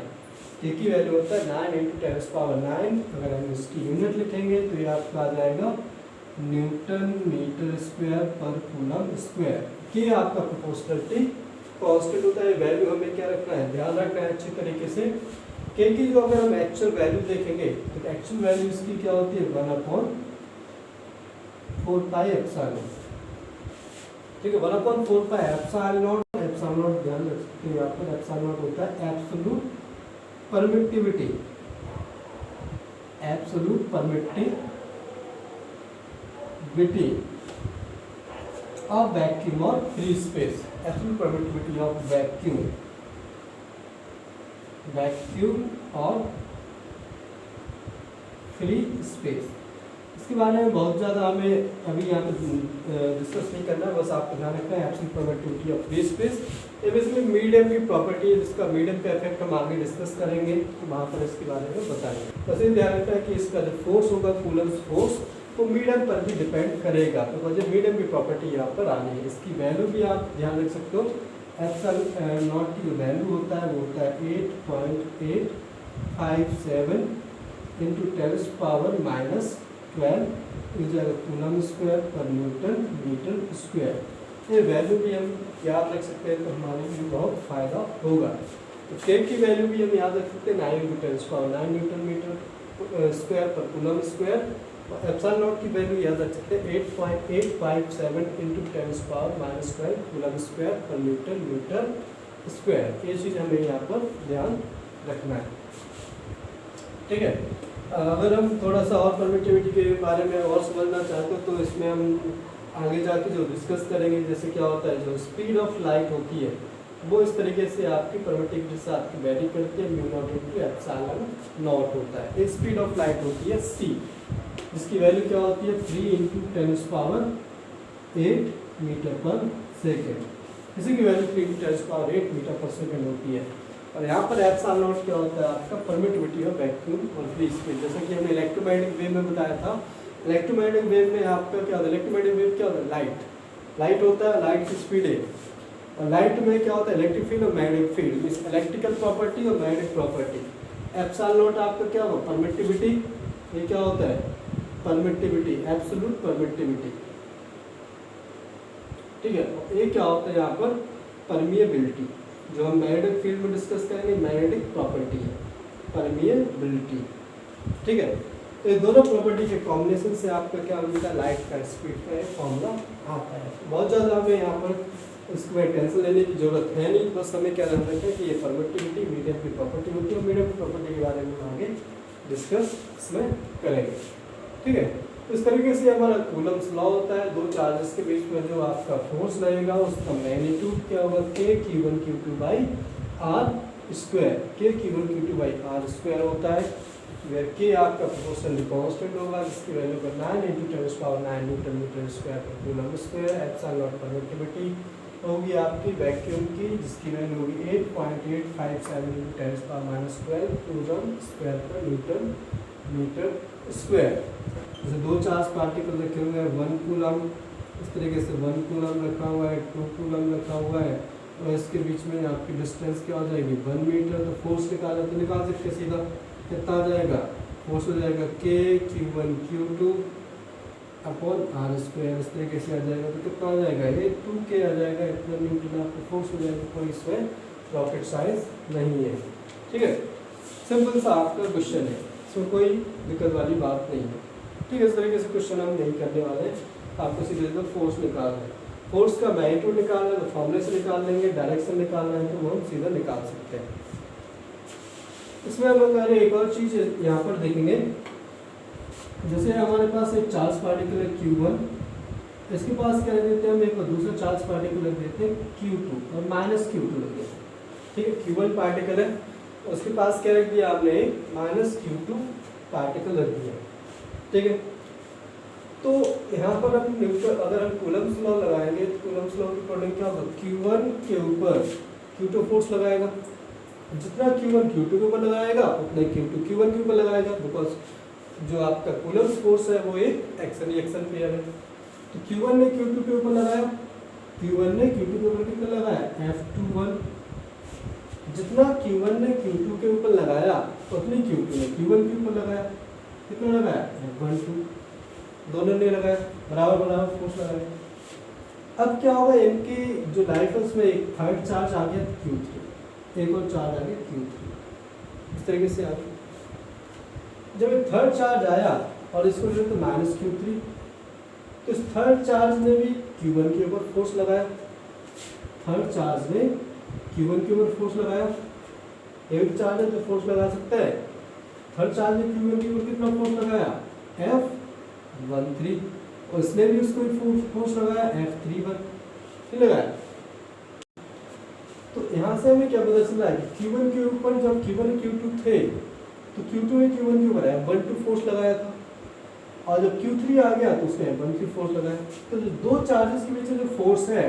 Speaker 1: K की वैल्यू होता है 9 × 10⁹। अगर हम इसकी यूनिट लिखेंगे तो ये आपका आ जाएगा न्यूटन मीटर स्क्वायर पर कूलम स्क्वायर। K आपका प्रोपोर्शनलिटी कांस्टेंट होता है। वैल्यू हमें क्या रखना है, ध्यान रखना है अच्छी तरीके से। K की जो अगर हम एक्चुअल वैल्यू देखेंगे तो एक्चुअल वैल्यू इसकी क्या होती है, 1/4πε। ठीक है, 1/4πε। एप्सिलॉन ध्यान रख सकते हैं, यहाँ पर एप्सिलॉन होता है absolute permittivity. Absolute permittivity of vacuum और free space. Absolute permittivity of vacuum और फ्री स्पेस। इसके बारे में बहुत ज़्यादा हमें अभी यहाँ पे डिस्कस नहीं करना है, बस आपको ध्यान रखना है absolute permittivity of free space. ये बेसिकली मीडियम की प्रॉपर्टी है, जिसका मीडियम का इफेक्ट हम आगे डिस्कस करेंगे, वहाँ पर इसके बारे में बताएंगे। बस ये ध्यान रखना है कि इसका जो फोर्स होगा कूलम्स फोर्स, वो मीडियम पर भी डिपेंड करेगा। तो मुझे मीडियम की प्रॉपर्टी यहाँ पर आनी है। इसकी वैल्यू भी आप ध्यान रख सकते हो। एप्सिलॉन नॉट की जो वैल्यू होता है वो होता है 8.857 इंटू 10 पावर -12 हो जाएगा कूलम स्क्वायर पर न्यूटन मीटर स्क्वायर। ये वैल्यू भी हम याद रख सकते हैं, तो हमारे लिए बहुत फायदा होगा। तो के की वैल्यू भी हम याद रख सकते हैं 9 into 10 power 9 newton metre square पर कूलम स्क्वायर। एप्सिलॉन नॉट की वैल्यू याद रख सकते हैं 8.857 इंटू 10 पावर -12 कूलम स्क्वायर पर न्यूटन मीटर स्क्वायर। ये चीज़ हमें यहाँ पर ध्यान रखना है, ठीक है। अगर हम थोड़ा सा और परमिटिविटी के बारे में और समझना चाहते हो तो इसमें हम आगे जाके जो डिस्कस करेंगे, जैसे क्या होता है जो स्पीड ऑफ लाइट होती है वो इस तरीके से आपकी परमिटिविटी से आपकी वेरी करती है, mu naught into epsilon not होता है। एक स्पीड ऑफ लाइट होती है c, जिसकी वैल्यू क्या होती है 3 इंटू 10 पावर 8 मीटर पर सेकेंड। इसी की वैल्यू 3 इंटू 10 पावर 8 मीटर पर सेकेंड होती है। और यहाँ पर एप्सिलॉन नॉट क्या होता है आपका परमिटिविटी ऑफ वैक्यूम और फ्री स्पेस। जैसे कि हमने इलेक्ट्रोमैग्नेटिक वेव में बताया था, इलेक्ट्रोमैग्नेटिक वेव में आपका क्या होता है, इलेक्ट्रोमैग्नेटिक वेव क्या होता है, लाइट होता है, लाइट की स्पीड है। और लाइट में क्या होता है इलेक्ट्रिक फील्ड और magnetic field, means electrical property और मैग्नेटिक प्रॉपर्टी। एप्सिलॉन नॉट आपका क्या होगा परमिटिविटी, ये क्या होता है परमिटिविटी, एब्सोल्यूट परमिटिविटी, ठीक है। ये क्या होता है यहाँ पर परमिएबिलिटी, जो हम मैग्नेटिक फील्ड में डिस्कस करेंगे, मैग्नेटिक प्रॉपर्टी है परमिएबिलिटी, ठीक है। तो ये दोनों प्रॉपर्टी के कॉम्बिनेशन से आपका क्या मिलता है, लाइट का स्पीड का एक फॉर्मूला आता है। बहुत ज़्यादा हमें यहाँ पर इसमें टेंशन लेने की जरूरत है नहीं, बस हमें क्या ध्यान रखना है कि ये परमिटिविटी मीडियम की प्रॉपर्टी होती है, और मीडियम की प्रॉपर्टी के बारे में आगे डिस्कस इसमें करेंगे, ठीक है। इस तरीके से हमारा कूलम्स लॉ होता है, दो चार्जेस के बीच में जो आपका फोर्स लगेगा उसका मैग्नीट्यूड क्या होगा K Q1 Q2 by R square, K Q1 Q2 by R square होता है, वेयर K आपका प्रोपोर्शनली कांस्टेंट होगा, जिसकी वैल्यू का 9 into 10 power 9 newton metre square पर coulomb square. Epsilon naught permittivity होगी आपकी वैक्यूम की, जिसकी वैल्यू होगी 8.857 इंटू 10 पावर -12 कूलम स्क्वायर पर न्यूटन मीटर स्क्वायर। जैसे दो चार्ज पार्टिकल रखे हुए हैं, 1 कूलम, इस तरीके से 1 कूलम रखा हुआ है, 2 कूलम रखा हुआ है, और इसके बीच में आपकी डिस्टेंस क्या हो जाएगी 1 मीटर। तो फोर्स निकाल सकते सीधा, कितना आ जाएगा फोर्स हो जाएगा K Q1 Q2 upon R square, इस तरीके से आ जाएगा। तो कितना आ जाएगा ये 2K आ जाएगा, इतना न्यूटन आपको फोर्स हो जाएगा। कोई इसमें रॉकेट साइंस नहीं है, ठीक है। सिंपल सा आपका क्वेश्चन है, इसमें कोई दिक्कत वाली बात नहीं है, ठीक है। इस तरीके से क्वेश्चन हम नहीं करने वाले, आपको सीधे सीधे फोर्स निकालना है, फोर्स का मैग्नीट्यूड निकालना है तो फॉर्मूले से निकाल लेंगे, डायरेक्शन निकालना है तो वो हम सीधा निकाल सकते हैं। इसमें हम अगर एक और चीज़ यहाँ पर देखेंगे, जैसे हमारे पास एक चार्ज पार्टिकल है Q1, इसके पास क्या रख देते हैं हम एक और दूसरा चार्ज पार्टिकल रख देते हैं Q2 और -Q2 रख देते हैं, ठीक है। Q1 पार्टिकल है, उसके पास क्या रख दिया आपने -Q2 पार्टिकल रख दिया, ठीक है। तो यहाँ पर हम अगर हम कूलम्स लॉ लगाएंगे तो कूलम्स लॉ के अकॉर्डिंग क्या होगा, Q1 के ऊपर Q2 फोर्स लगाएगा, जितना Q1 Q2 के ऊपर लगाएगा उतना Q2 Q1 के ऊपर लगाएगा, बिकॉज जो आपका कूलम्स फोर्स है वो एक एक्शन पेयर है। तो Q1 ने Q2 के ऊपर लगाया, Q1 ने Q2 के ऊपर कितना लगाया F21, जितना Q1 ने Q2 के ऊपर लगाया उतनी Q2 ने Q1 के ऊपर लगाया, कितना लगाया F12, दोनों ने लगाया बराबर बराबर फोर्स लगाया। अब क्या होगा, इनकी जो लाइफ है उसमें एक थर्ड चार्ज आ गया Q3, एक और चार्ज आ गया Q3, इस तरीके से आ गया। जब एक थर्ड चार्ज आया और इसको जो तो -Q3, तो इस थर्ड चार्ज ने भी Q1 के ऊपर फोर्स लगाया, थर्ड चार्ज ने Q1 के ऊपर फोर्स लगाया, एक चार्ज है तो फोर्स लगा सकता है, थर्ड चार्ज ने Q1 के ऊपर कितना फोर्स लगाया F13, और इसने भी उसको फोर्स लगाया F31, नहीं लगाया। तो यहाँ से हमें क्या पता चल रहा है कि Q1 के ऊपर जब Q1 Q2 थे तो Q2 ने Q1 के ऊपर F12 फोर्स लगाया था, और जब Q3 आ गया तो उसने F13 फोर्स लगाया। तो जो दो चार्जेस के बीच में जो फोर्स है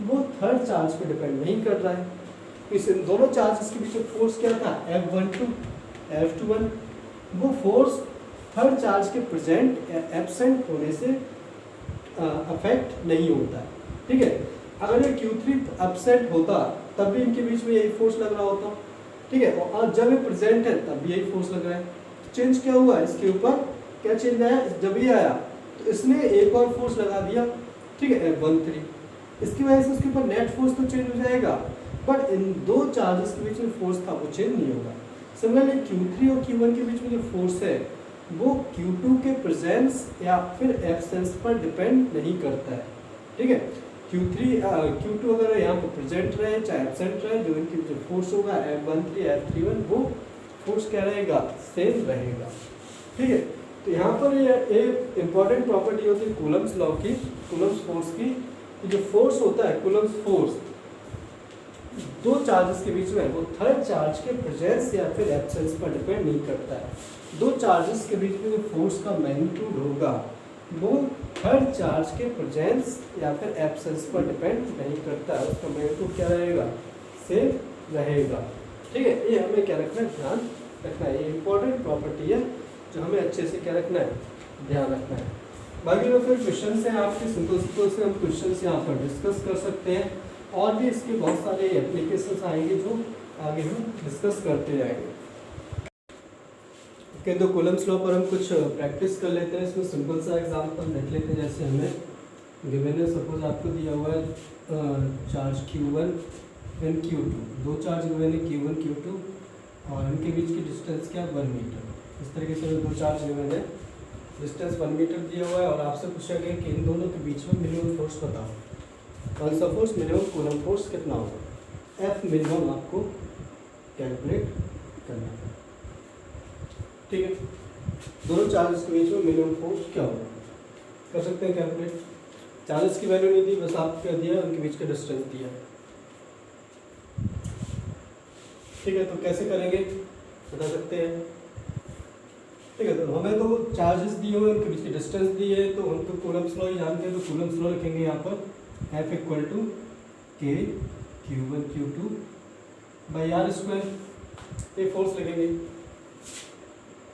Speaker 1: वो थर्ड चार्ज पे डिपेंड नहीं कर रहा है। इस दोनों चार्जेस के बीच में फोर्स क्या था, F12 F21, वो फोर्स थर्ड चार्ज के प्रेजेंट या एब्सेंट होने से अफेक्ट नहीं होता है। ठीक है, अगर ये Q3 एब्सेंट होता तब भी इनके बीच में यही फोर्स लग रहा होता। ठीक है, और जब ये प्रेजेंट है तब भी यही फोर्स लग रहा है। चेंज क्या हुआ इसके ऊपर, क्या चेंज आया, जब ये आया तो इसने एक और फोर्स लगा दिया। ठीक है, F13, इसकी वजह से उसके ऊपर नेट फोर्स तो चेंज हो जाएगा, बट इन दो चार्जेस के बीच में फोर्स था वो चेंज नहीं होगा। सिमिलरली Q3 और Q1 के बीच में जो फोर्स है वो Q2 के प्रेजेंस या फिर एब्सेंस पर डिपेंड नहीं करता है। ठीक है, Q2 अगर यहाँ पर प्रेजेंट रहे चाहे एब्सेंट रहे, जो इनकी जो फोर्स होगा F13 F31 वो फोर्स क्या रहेगा, सेम रहेगा। ठीक है, तो यहाँ पर ये एक इम्पॉर्टेंट प्रॉपर्टी होती है कूलम्स लॉ की, कूलम्स फोर्स की, कि जो फोर्स होता है कूलम्स फोर्स दो चार्जेस के बीच में वो थर्ड चार्ज के प्रेजेंस या फिर एब्सेंस पर डिपेंड नहीं करता है। दो चार्जेस के बीच में जो फोर्स का मैग्नीट्यूड होगा वो थर्ड चार्ज के प्रेजेंस या फिर एब्सेंस पर डिपेंड नहीं करता है, उसका मैग्नीट्यूड क्या रहेगा, सेम रहेगा। ठीक है, ये हमें क्या रखना है, ध्यान रखना है, ये इंपॉर्टेंट प्रॉपर्टी है जो हमें अच्छे से क्या रखना है, ध्यान रखना है। बाकी जो फिर क्वेश्चन हैं आपके सिंपल से हम क्वेश्चन यहाँ पर डिस्कस कर सकते हैं, और भी इसके बहुत सारे एप्लीकेशंस आएंगे जो आगे हम डिस्कस करते जाएंगे। तो कूलम्स लॉ पर हम कुछ प्रैक्टिस कर लेते हैं। इसमें सिंपल सा एग्जांपल देख लेते हैं। जैसे हमें गिवन है, सपोज आपको दिया हुआ है चार्ज Q1 एंड Q2, दो चार्ज गिवन है Q1 Q2 और इनके बीच की डिस्टेंस क्या, 1 मीटर। इस तरीके से दो चार्ज गिवन है, डिस्टेंस 1 मीटर दिया हुआ है और आपसे पूछा गया कि इन दोनों के बीच में मिनिमम फोर्स बताओ। कौन सा फोर्स, मिनिमम कूलम फोर्स कितना होगा, F मिनिमम आपको कैलकुलेट करना है। ठीक है, दोनों चार्जेस के बीच में मिनिमम फोर्स क्या होगा, कर सकते हैं कैलकुलेट। चार्जेस की वैल्यू नहीं दी, बस आप क्या दिया, उनके बीच का डिस्टेंस दिया। ठीक है, तो कैसे करेंगे बता सकते हैं। ठीक है, तो हमें तो चार्जेस दिए हुए, उनके बीच की डिस्टेंस दी है, तो उनको कूलम्स लॉ ही जानते हैं, तो कूलम्स लॉ लिखेंगे यहाँ पर F equal to K Q1 Q2 by R square, ये फोर्स लगेंगे।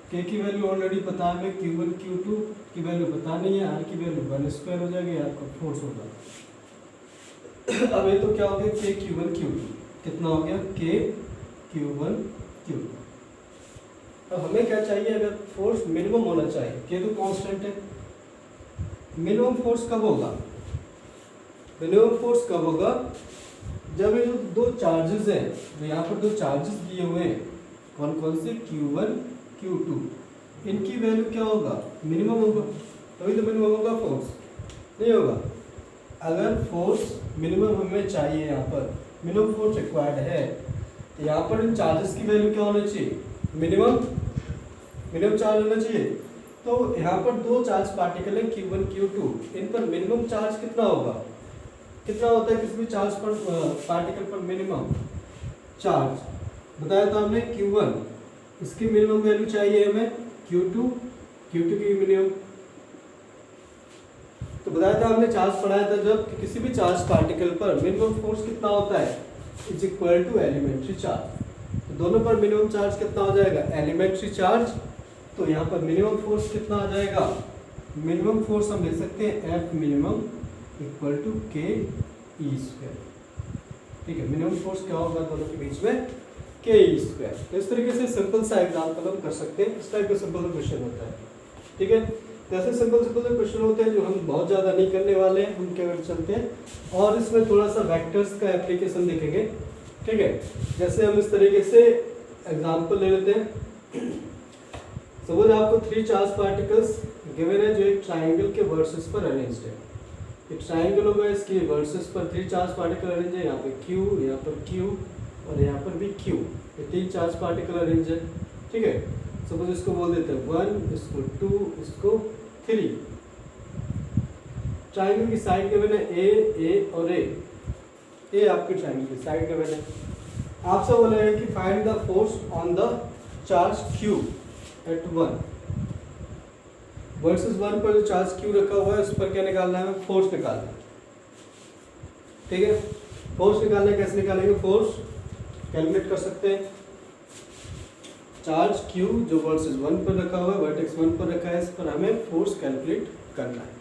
Speaker 1: K की वैल्यू ऑलरेडी पता है हमें, Q1 Q2 की वैल्यू पता नहीं है, R की वैल्यू 1 स्क्वायर हो जाएगी, आपका फोर्स होगा। अब ये तो क्या हो गया, K Q1 Q2 कितना हो गया, K Q1 Q2। अब हमें क्या चाहिए, अगर फोर्स मिनिमम होना चाहिए, K तो कांस्टेंट है, मिनिमम फोर्स कब होगा, मिनिमम फोर्स कब होगा, जब ये जो दो चार्जेस हैं, तो यहाँ पर दो चार्जेस दिए हुए हैं, कौन कौन से, Q1 Q2, इनकी वैल्यू क्या होगा, मिनिमम होगा, तभी तो मिनिमम होगा फोर्स, नहीं होगा। अगर फोर्स मिनिमम हमें चाहिए, यहाँ पर मिनिमम फोर्स रिक्वायर्ड है, तो यहाँ पर इन चार्जेस की वैल्यू क्या होना चाहिए, मिनिमम चार्ज होना चाहिए। तो यहाँ पर दो चार्ज पार्टिकल है Q1 Q2, इन पर मिनिमम चार्ज कितना होगा, कितना होता है किसी भी चार्ज पर पार्टिकल पर मिनिमम चार्ज बताया था हमने, Q1, इसकी मिनिमम वैल्यू चाहिए हमें Q2 की मिनिमम, तो बताया था हमने, चार्ज पढ़ाया था जब कि किसी भी चार्ज पार्टिकल पर मिनिमम फोर्स कितना होता है, is equal to elementary charge. तो दोनों पर मिनिमम चार्ज कितना हो जाएगा, एलिमेंट्री चार्ज, तो यहाँ पर मिनिमम फोर्स कितना आ जाएगा, मिनिमम फोर्स हम लिख सकते हैं F minimum equal to K E square. ठीक है, मिनिमम फोर्स क्या होगा दोनों के बीच में, K E स्क्वायर। तो इस तरीके से सिंपल सा एग्जाम्पल हम कर सकते हैं, इस टाइप का सिंपल क्वेश्चन होता है। ठीक है, जैसे सिंपल क्वेश्चन होते हैं जो हम बहुत ज़्यादा नहीं करने वाले हैं, हम क्या कर चलते हैं, और इसमें थोड़ा सा वेक्टर्स का एप्लीकेशन देखेंगे। ठीक है, जैसे हम इस तरीके से एग्जाम्पल ले लेते हैं। सपोज आपको 3 चार्ज पार्टिकल्स गिवन है जो एक ट्राइंगल के वर्सेस पर अरेंज्ड है। एक ट्राइंगल होगा, इसके वर्सेस पर 3 चार्ज पार्टिकल अरेंज है, यहाँ पे Q, यहाँ पर Q और यहाँ पर भी Q, ये 3 चार्ज पार्टिकल अरेंज है। ठीक है, सपोज इसको बोल देते हैं 1, इसको 2, इसको 3। ट्राइंगल की साइड गिवन है A और A आपके ट्राइंगल की साइड गिवन है। आपसे बोला है कि find the force on the charge Q at 1। Versus 1 पर जो चार्ज क्यू रखा हुआ है उस पर क्या निकालना है, फोर्स निकालना है। ठीक है, फोर्स निकालना है, कैसे निकालेंगे, फोर्स कैलकुलेट कर सकते हैं। चार्ज क्यू जो वर्सेस 1 पर रखा हुआ है, वर्टेक्स 1 पर रखा है, इस पर हमें फोर्स कैलकुलेट करना है।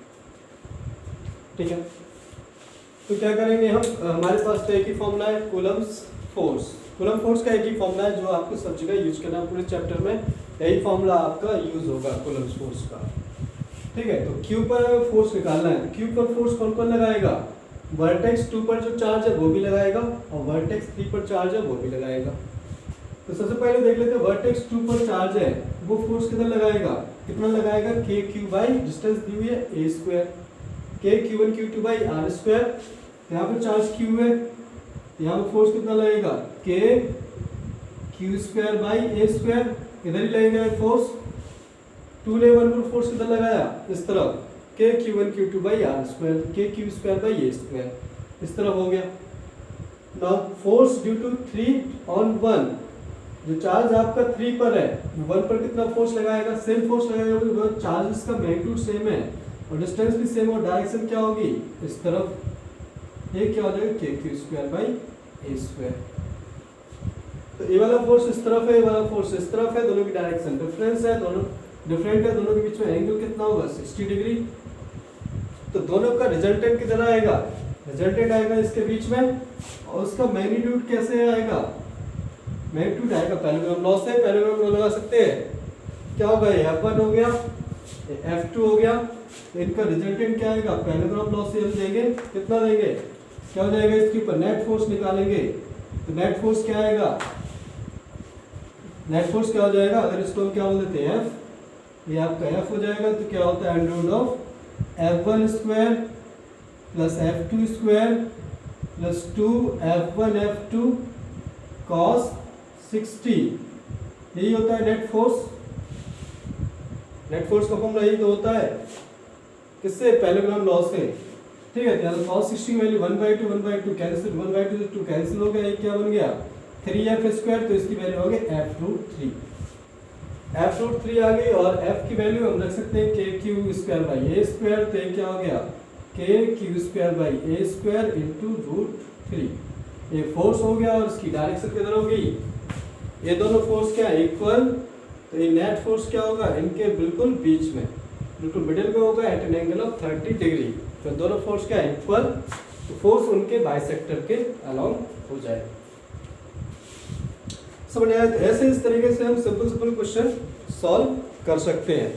Speaker 1: ठीक है, तो क्या करेंगे हम, हमारे पास तो एक ही फॉर्मूला है, कूलम्स फोर्स। कूलम फोर्स का एक ही फॉर्मूला है जो आपको सब जगह यूज करना है, पूरे चैप्टर में यही फॉर्मूला आपका यूज होगा कूलम्स फोर्स का। ठीक है, तो क्यू पर फोर्स निकालना है, क्यू पर फोर्स कौन कौन लगाएगा, वर्टेक्स 2 पर जो चार्ज है वो भी लगाएगा और वर्टेक्स 3 पर चार्ज है वो भी लगाएगा। तो सबसे पहले देख लेते हैं, वर्टेक्स 2 पर चार्ज है वो फोर्स कितना लगाएगा, कितना लगाएगा, के क्यू बाई डिस्टेंस दी हुई है ए स्क्वायर, के Q1 Q2 by R square. यहाँ पर चार्ज Q है, यहाँ पर फोर्स कितना लगेगा, के Q square by A square, इधर ही लगेगा फोर्स। 2 ने 1 पर फोर्स कितना लगाया, इस तरफ, K Q1 Q2 by R square, K Q square by A square, इस तरफ हो गया। Now force due to 3 on 1, जो चार्ज आपका 3 पर है, 1 पर कितना फोर्स लगाएगा, सेम फोर्स लगाएगा, चार्ज का मैग्नीट्यूड सेम है और डिस्टेंस भी सेम, और डायरेक्शन क्या होगी, इस तरफ, ये क्या हो जाएगा, के Q square by A square. तो ये वाला फोर्स इस तरफ है, ये वाला फोर्स इस तरफ है, दोनों की डायरेक्शन डिफरेंस है, दोनों डिफरेंट है, दोनों के बीच में एंगल कितना होगा, 60 डिग्री। तो दोनों का रिजल्टेंट कितना आएगा, रिजल्टेंट आएगा इसके बीच में, और उसका मैग्नीट्यूड कैसे आएगा, मैग्नीट्यूड आएगा पैरेललोग्राम लॉ से, पैरेललोग्राम लॉ लगा सकते हैं, क्या होगा, ये F1 हो गया, ये F2 हो गया, इनका रिजल्टेंट क्या आएगा, पैरेललोग्राम लॉ से हम देंगे, कितना देंगे, क्या हो जाएगा, इसके ऊपर नेट फोर्स निकालेंगे। तो नेट फोर्स क्या आएगा, नेट फोर्स क्या हो जाएगा, अगर इसको हम क्या बोल देते हैं, F, ये आपका F हो जाएगा, तो क्या होता है, under root of F1 square plus F2 square plus 2 F1 F2 cos 60, यही होता है नेट फोर्स। नेट फोर्स का फॉर्मूला यही तो होता है, किससे, पैरेललोग्राम लॉ से। ठीक है, तो cos 60 वैल्यू 1/2 कैंसिल, 1/2 से 2 कैंसिल हो गया, ये क्या बन गया, 3f स्क्वायर, तो इसकी वैल्यू हो गई f√3, f√3 आ गई, और f की वैल्यू हम रख सकते हैं के Q square by A square, तो ये क्या हो गया, के Q square by A square into √3, ये फोर्स हो गया, और इसकी डायरेक्शन किधर हो गई, ये दोनों फोर्स क्या है, इक्वल, तो ये नेट फोर्स क्या होगा, इनके बिल्कुल बीच में, बिल्कुल मिडिल में होगा, at an angle of 30 degree. तो दोनों फोर्स क्या है, इक्वल, तो फोर्स उनके बाइसेक्टर के अलोंग हो जाए। समझ आया, ऐसे इस तरीके से हम सिंपल क्वेश्चन सॉल्व कर सकते हैं।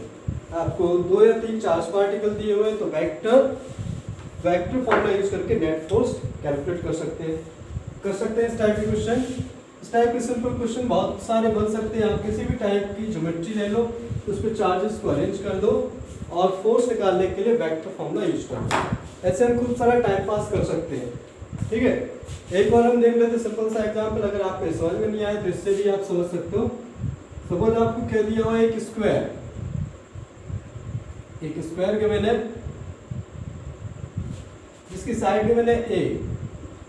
Speaker 1: आपको 2 या 3 चार्ज पार्टिकल दिए हुए हैं, तो वेक्टर फॉर्मूला यूज करके नेट फोर्स कैलकुलेट कर सकते हैं इस टाइप के क्वेश्चन। इस टाइप के सिंपल क्वेश्चन बहुत सारे बन सकते हैं। आप किसी भी टाइप की ज्योमेट्री ले लो, उस पर चार्जेस को अरेंज कर दो और फोर्स निकालने के लिए वेक्टर फॉर्मूला यूज कर दो। ऐसे हम खूब सारा टाइम पास कर सकते हैं। ठीक है, एक बार हम देख लेते सिंपल सा एग्जांपल, अगर आपको समझ में नहीं आए तो इससे भी आप समझ सकते हो। सपोज आपको कह दिया हुआ है एक स्क्वायर के मैंने, जिसकी साइड में मैंने ए,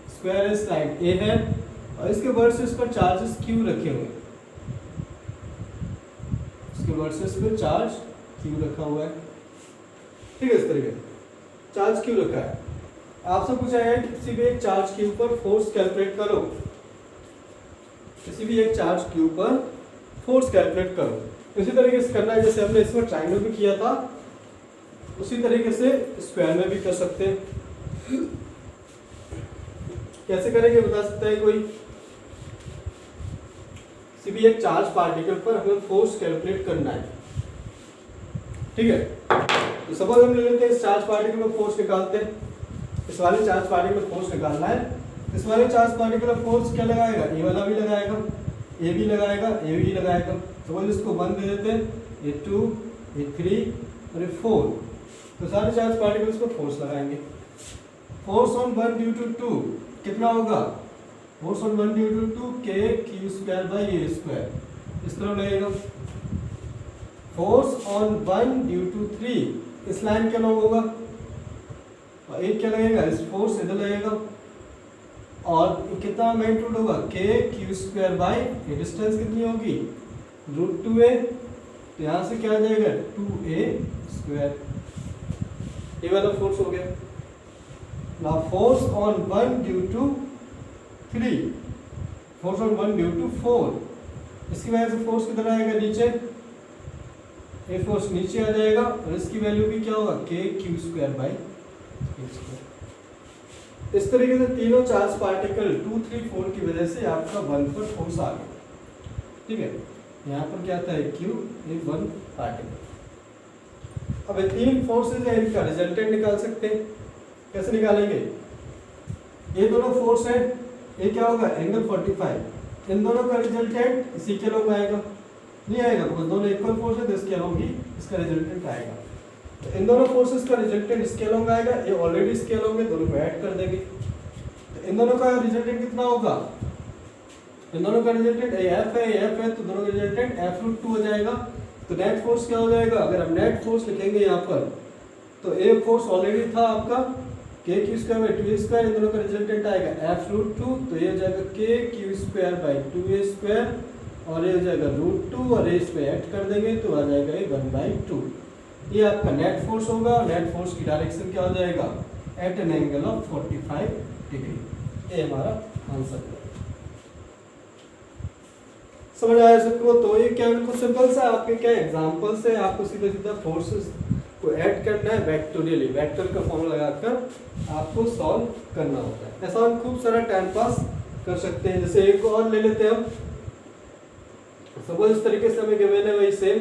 Speaker 1: स्क्वायर साइड ए है और इसके वर्सेस पर चार्जेस क्यू रखे हुए, इसके वर्सेस पर चार्ज क्यू रखा हुआ है। ठीक है, इस तरीके चार्ज क्यू रखा है। आपसे पूछा है किसी भी एक चार्ज के ऊपर फोर्स कैलकुलेट करो, किसी भी एक चार्ज के ऊपर फोर्स कैलकुलेट करो। इसी तरीके से करना है जैसे हमने इसमें ट्रायंगल में किया था, उसी तरीके से स्क्वायर में भी कर सकते हैं। कैसे करेंगे बता सकता है कोई? किसी भी एक चार्ज पार्टिकल पर हमें फोर्स कैलकुलेट करना है। ठीक है, तो सपोज हम ले लेते हैं इस चार्ज पार्टिकल में फोर्स निकालते हैं। इस वाले चार्ज पार्टिकल में फोर्स निकालना है। इस वाले चार्ज पार्टिकल में फोर्स क्या लगाएगा? ए वाला भी लगाएगा, ए भी लगाएगा, ए भी लगाएगा। सपोज इसको 1 दे देते हैं, ये 2, ये 3 और ये 4। तो सारे चार्ज पार्टिकल्स पर फोर्स लगाएंगे। फोर्स ऑन 1 ड्यू टू 2 कितना होगा? फोर्स ऑन 1 ड्यू टू 2 के Q square by A square, इस तरह लगेगा। फोर्स ऑन 1 ड्यू टू 3 इस लाइन क्या लॉन्ग होगा और एक क्या लगेगा? इस फोर्स इधर लगेगा और कितना मैग्नीट्यूड होगा? के क्यू स्क्वायर बाई ये डिस्टेंस कितनी होगी? √2a तो यहाँ से क्या आ जाएगा 2a², ये वाला फोर्स हो गया। Now force on 1 due to 3, force on 1 due to 4, इसकी वजह से फोर्स कितना आएगा नीचे, ये फोर्स नीचे आ जाएगा और इसकी वैल्यू भी क्या होगा kq²/a²। इस तरीके से तीनों चार्ज पार्टिकल 2, 3, 4 की वजह से आपका 1 पर फोर्स आ गया, ठीक है। यहाँ पर क्या था q, ये 1 पार्टिकल। अब ये तीन फोर्सेज है, इनका रिजल्टेंट निकाल सकते हैं। कैसे निकालेंगे, ये दोनों फोर्स है, ये क्या होगा एंगल 45, इन दोनों का रिजल्टेंट इसी के लोग आएगा, नहीं आएगा बिकॉज दोनों इक्वल फोर्स है तो इसके अलोंग ही इसका रिजल्टेंट आएगा। तो इन दोनों फोर्सेस का रिजल्टेंट इसके अलोंग आएगा, ये ऑलरेडी इसके अलोंग है, दोनों को ऐड कर देंगे। तो इन दोनों का रिजल्टेंट कितना होगा, इन दोनों का रिजल्टेंट एफ है तो दोनों का रिजल्टेंट f√2 हो जाएगा। तो नेट फोर्स क्या हो जाएगा, अगर हम नेट फोर्स लिखेंगे यहाँ पर तो ए फोर्स ऑलरेडी था आपका kq²/2a², इन दोनों का रिजल्टेंट आएगा f√2, तो ये हो जाएगा kq²/2a² और ये हो जाएगा √2 और इस पे ऐड कर देंगे तो आ जाएगा ये 1/2। ये आपका नेट फोर्स होगा। नेट फोर्स की डायरेक्शन क्या हो जाएगा, at an angle of 45 degree. ये हमारा आंसर है। समझ आया सबको? तो ये क्या बिल्कुल सिंपल सा आपके क्या एग्जांपल्स है, आपको सीधा सीधा फोर्सेस को ऐड करना है वेक्टोरियली, वेक्टर का फॉर्मूला लगाकर आपको सॉल्व करना होता है। ऐसा हम खूब सारा टाइम पास कर सकते हैं। जैसे एक और ले लेते हैं हम, सपोज इस तरीके से हमें गिवन है वही सेम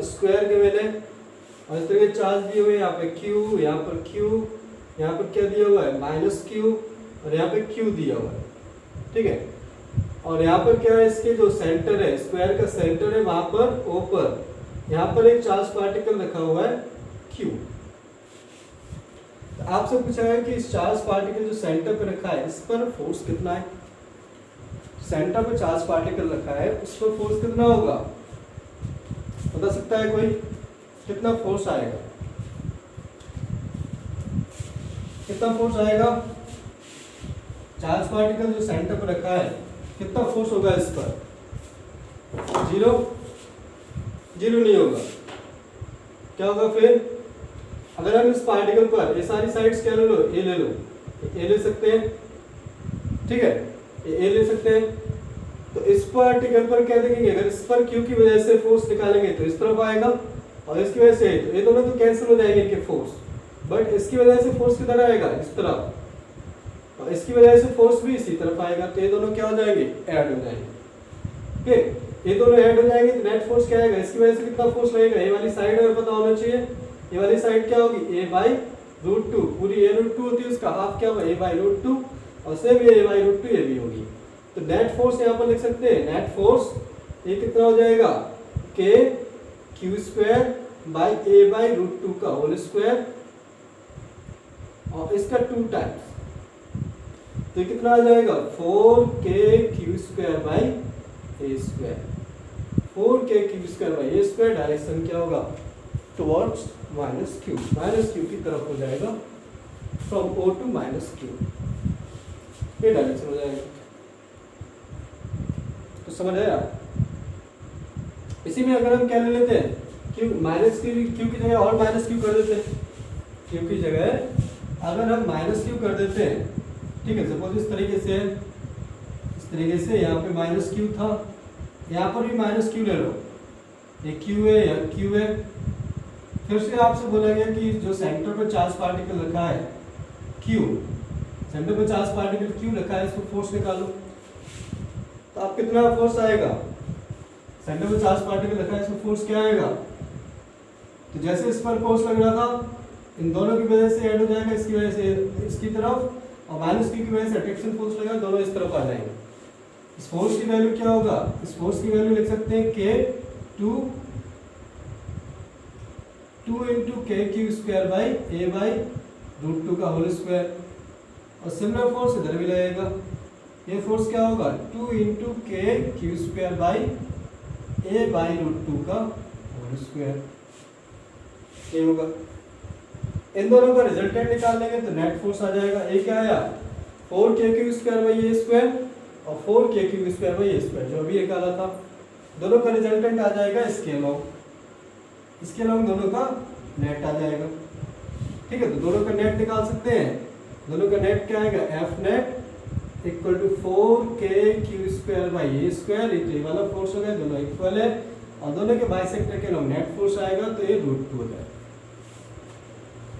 Speaker 1: स्क्वायर गिवन है और इस तरीके चार्ज दिए हुए, यहाँ पे q, यहाँ पर q, यहाँ पर क्या दिया हुआ है -q और यहाँ पे q दिया हुआ है, ठीक है। और यहाँ पर क्या है, इसके जो सेंटर है, स्क्वायर का सेंटर है वहां पर O पर, यहाँ पर एक चार्ज पार्टिकल रखा हुआ है q। तो आपसे पूछा है कि इस चार्ज पार्टिकल जो सेंटर पे रखा है इस पर फोर्स कितना है। सेंटर पे चार्ज पार्टिकल रखा है, उस पर फोर्स कितना होगा, बता सकता है कोई, कितना फोर्स आएगा, कितना फोर्स आएगा चार्ज पार्टिकल जो सेंटर पर रखा है, कितना फोर्स होगा इस पर? जीरो नहीं होगा। क्या होगा फिर? अगर हम इस पार्टिकल पर ये सारी साइड्स क्या ले लो, ए ले लो, ए ले सकते हैं, ठीक है, ए ले सकते हैं। तो इस पार्टिकल पर क्या देखेंगे, अगर इस पर क्यू की वजह से फोर्स निकालेंगे तो इस तरफ आएगा और इसकी वजह से तो ये दोनों तो कैंसिल हो जाएंगे इनके फोर्स, बट इसकी वजह से फोर्स किधर आएगा, इस तरफ, और इसकी वजह से फोर्स भी इसी तरफ आएगा। तो ये दोनों क्या हो जाएंगे, ऐड हो जाएंगे, ठीक, ये दोनों ऐड हो जाएंगे तो नेट फोर्स क्या आएगा, इसकी वजह से कितना फोर्स लगेगा, ये वाली साइड हमें पता होना चाहिए, ये वाली साइड क्या होगी a/√2, पूरी a√2 होती है, उसका हाफ क्या होगा a/√2 और सेम ये a/√2 ये भी होगी। तो नेट फोर्स यहाँ पर लिख सकते हैं, नेट फोर्स ये कितना हो जाएगा kq²/a/√2 का होल स्क्वायर और इसका 2 टाइम्स, तो कितना आ जाएगा 4kq²/a², 4kq²/a², डायरेक्शन क्या होगा टुवर्ड्स -q की तरफ हो जाएगा, फ्रॉम O to -q, ये डायरेक्शन हो जाएगा। तो समझ आया? इसी में अगर हम क्या ले लेते हैं, q की जगह और -q कर देते हैं, q की जगह अगर हम -q कर देते हैं, ठीक है, सपोज इस तरीके से यहाँ पे -q था, यहाँ पर भी -q ले लो, ये q है या q है। फिर से आपसे बोला गया कि जो सेंटर पर चार्ज पार्टिकल रखा है q, सेंटर पर चार्ज पार्टिकल q रखा है, इसको फोर्स निकालो। तो आप कितना फोर्स आएगा, सेंटर पर चार्ज पार्टिकल रखा है, इसमें फोर्स क्या आएगा, तो जैसे इस पर फोर्स लग रहा था इन दोनों की वजह से ऐड हो जाएगा, इसकी वजह से इसकी तरफ, और -q की वजह से अट्रैक्शन फोर्स लगा, दोनों इस तरफ आ जाएंगे। इस फोर्स की वैल्यू क्या होगा, इस फोर्स की वैल्यू लिख सकते हैं k2 × kq²/a/√2 का होल स्क्वायर, और सिमिलर फोर्स इधर भी लगेगा, ये फोर्स क्या होगा 2 × kq²/a/√2 का होल स्क्वायर, ये होगा। इन दोनों का रिजल्टेंट निकाल लेंगे तो नेट फोर्स आ जाएगा, ये क्या आया 4kq²/a² और 4kq²/a², जो अभी निकाला था दोनों का रिजल्टेंट आ जाएगा इसके अलोंग, इसके अलोंग दोनों का नेट आ जाएगा। ठीक है, तो दोनों का नेट निकाल सकते हैं। दोनों का नेट क्या आएगा, F net equal to 4k/a², ये वाला फोर्स हो गया, दोनों इक्वल है, और दोनों के बाइसेक्टर के अलोंग नेट फोर्स आएगा, तो ये √2 हो जाएगा।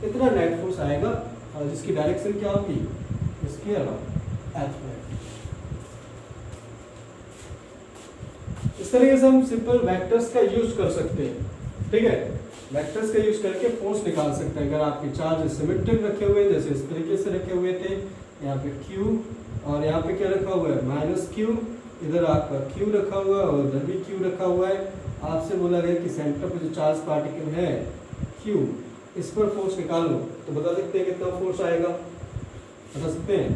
Speaker 1: इतना नेट फोर्स आएगा, और जिसकी डायरेक्शन क्या होगी, इसके अलोंग एफ नेट। इस तरीके से हम सिंपल वेक्टर्स का यूज कर सकते हैं। ठीक है, वेक्टर्स का यूज करके फोर्स निकाल सकते हैं। अगर आपके चार्ज सिमेट्रिक रखे हुए जैसे इस तरीके से रखे हुए थे, यहाँ पे Q और यहाँ पे क्या रखा हुआ है -Q, इधर आपका Q रखा हुआ है और इधर भी Q रखा हुआ है। आपसे बोला गया कि सेंटर पर जो चार्ज पार्टिकल है Q, इस पर फोर्स निकाल लो, तो बता सकते हैं कितना फोर्स आएगा, बता सकते हैं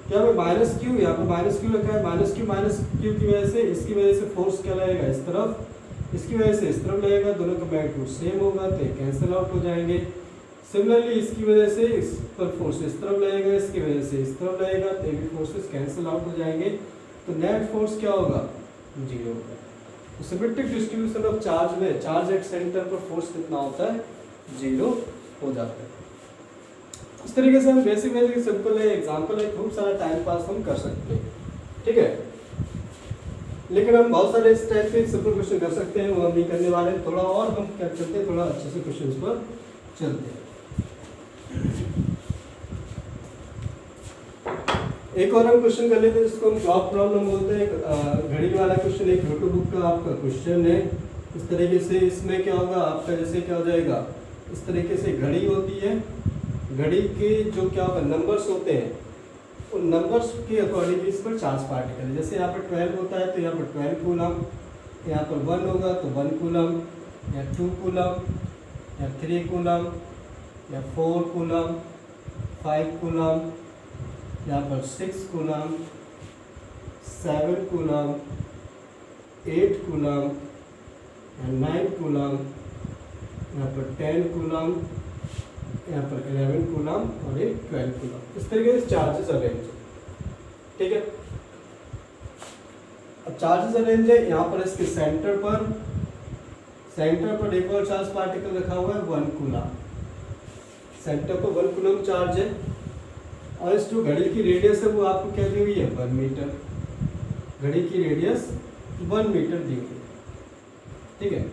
Speaker 1: क्या? हमें -Q, यहाँ पे -Q रखा है, -Q की वजह से, इसकी वजह से फोर्स क्या लगेगा इस तरफ, इसकी वजह से इस तरफ लगेगा, दोनों का मैग्नीट्यूड सेम होगा तो ये कैंसिल आउट हो जाएंगे। सिमिलरली इसकी वजह से इस पर फोर्स इस तरफ लगेगा, इसकी वजह से इस तरफ लगेगा, तो ये भी फोर्सेस कैंसिल आउट हो जाएंगे, तो नेट फोर्स क्या होगा, 0 होगा। तो सिमेट्रिक डिस्ट्रीब्यूशन ऑफ चार्ज में चार्ज एट सेंटर पर फोर्स कितना होता है, 0 हो जाता है। इस तरीके से हम बेसिक सिंपल है, एग्जांपल है, खूब सारा टाइम पास हम कर सकते हैं। ठीक है, लेकिन हम बहुत सारे इस टाइप के सिंपल क्वेश्चन कर सकते हैं, वो हम नहीं करने वाले। थोड़ा और हम क्या करते हैं, थोड़ा अच्छे से क्वेश्चंस पर चलते हैं। एक और हम क्वेश्चन कर लेते हैं जिसको हम क्लॉक प्रॉब्लम बोलते हैं। घड़ी वाला क्वेश्चन एक नोटबुक बुक का आपका क्वेश्चन है। इस तरीके से इसमें क्या होगा आपका, जैसे क्या हो जाएगा, इस तरीके से घड़ी होती है, घड़ी के जो क्या होगा नंबर्स होते हैं, उन नंबर्स के अकॉर्डिंग इस पर चार्ज पार्टिकल है। जैसे यहाँ पर 12 होता है तो यहाँ पर 12 कूलम, यहाँ पर 1 होगा तो 1 कूलम, या 2 कूलम, या 3 कूलम, या 4 कूलम, 5 कूलम, यहाँ पर 6 कूलम, 7 कूलम, 8 कूलम, या 9 कूलम, यहाँ पर 10 कूलम, यहाँ पर 11 कूलम और एक 12 कूलम। इस तरीके से चार्जेस अरेंज है। ठीक है, अब चार्जेस अरेंज है, यहाँ पर इसके सेंटर पर एक और चार्ज पार्टिकल रखा हुआ है 1 कूलम, सेंटर पर 1 कूलम चार्ज है, और इस जो घड़ी की रेडियस है वो आपको क्या दी हुई है, 1 मीटर। घड़ी की रेडियस 1 मीटर दी हुई है। ठीक है,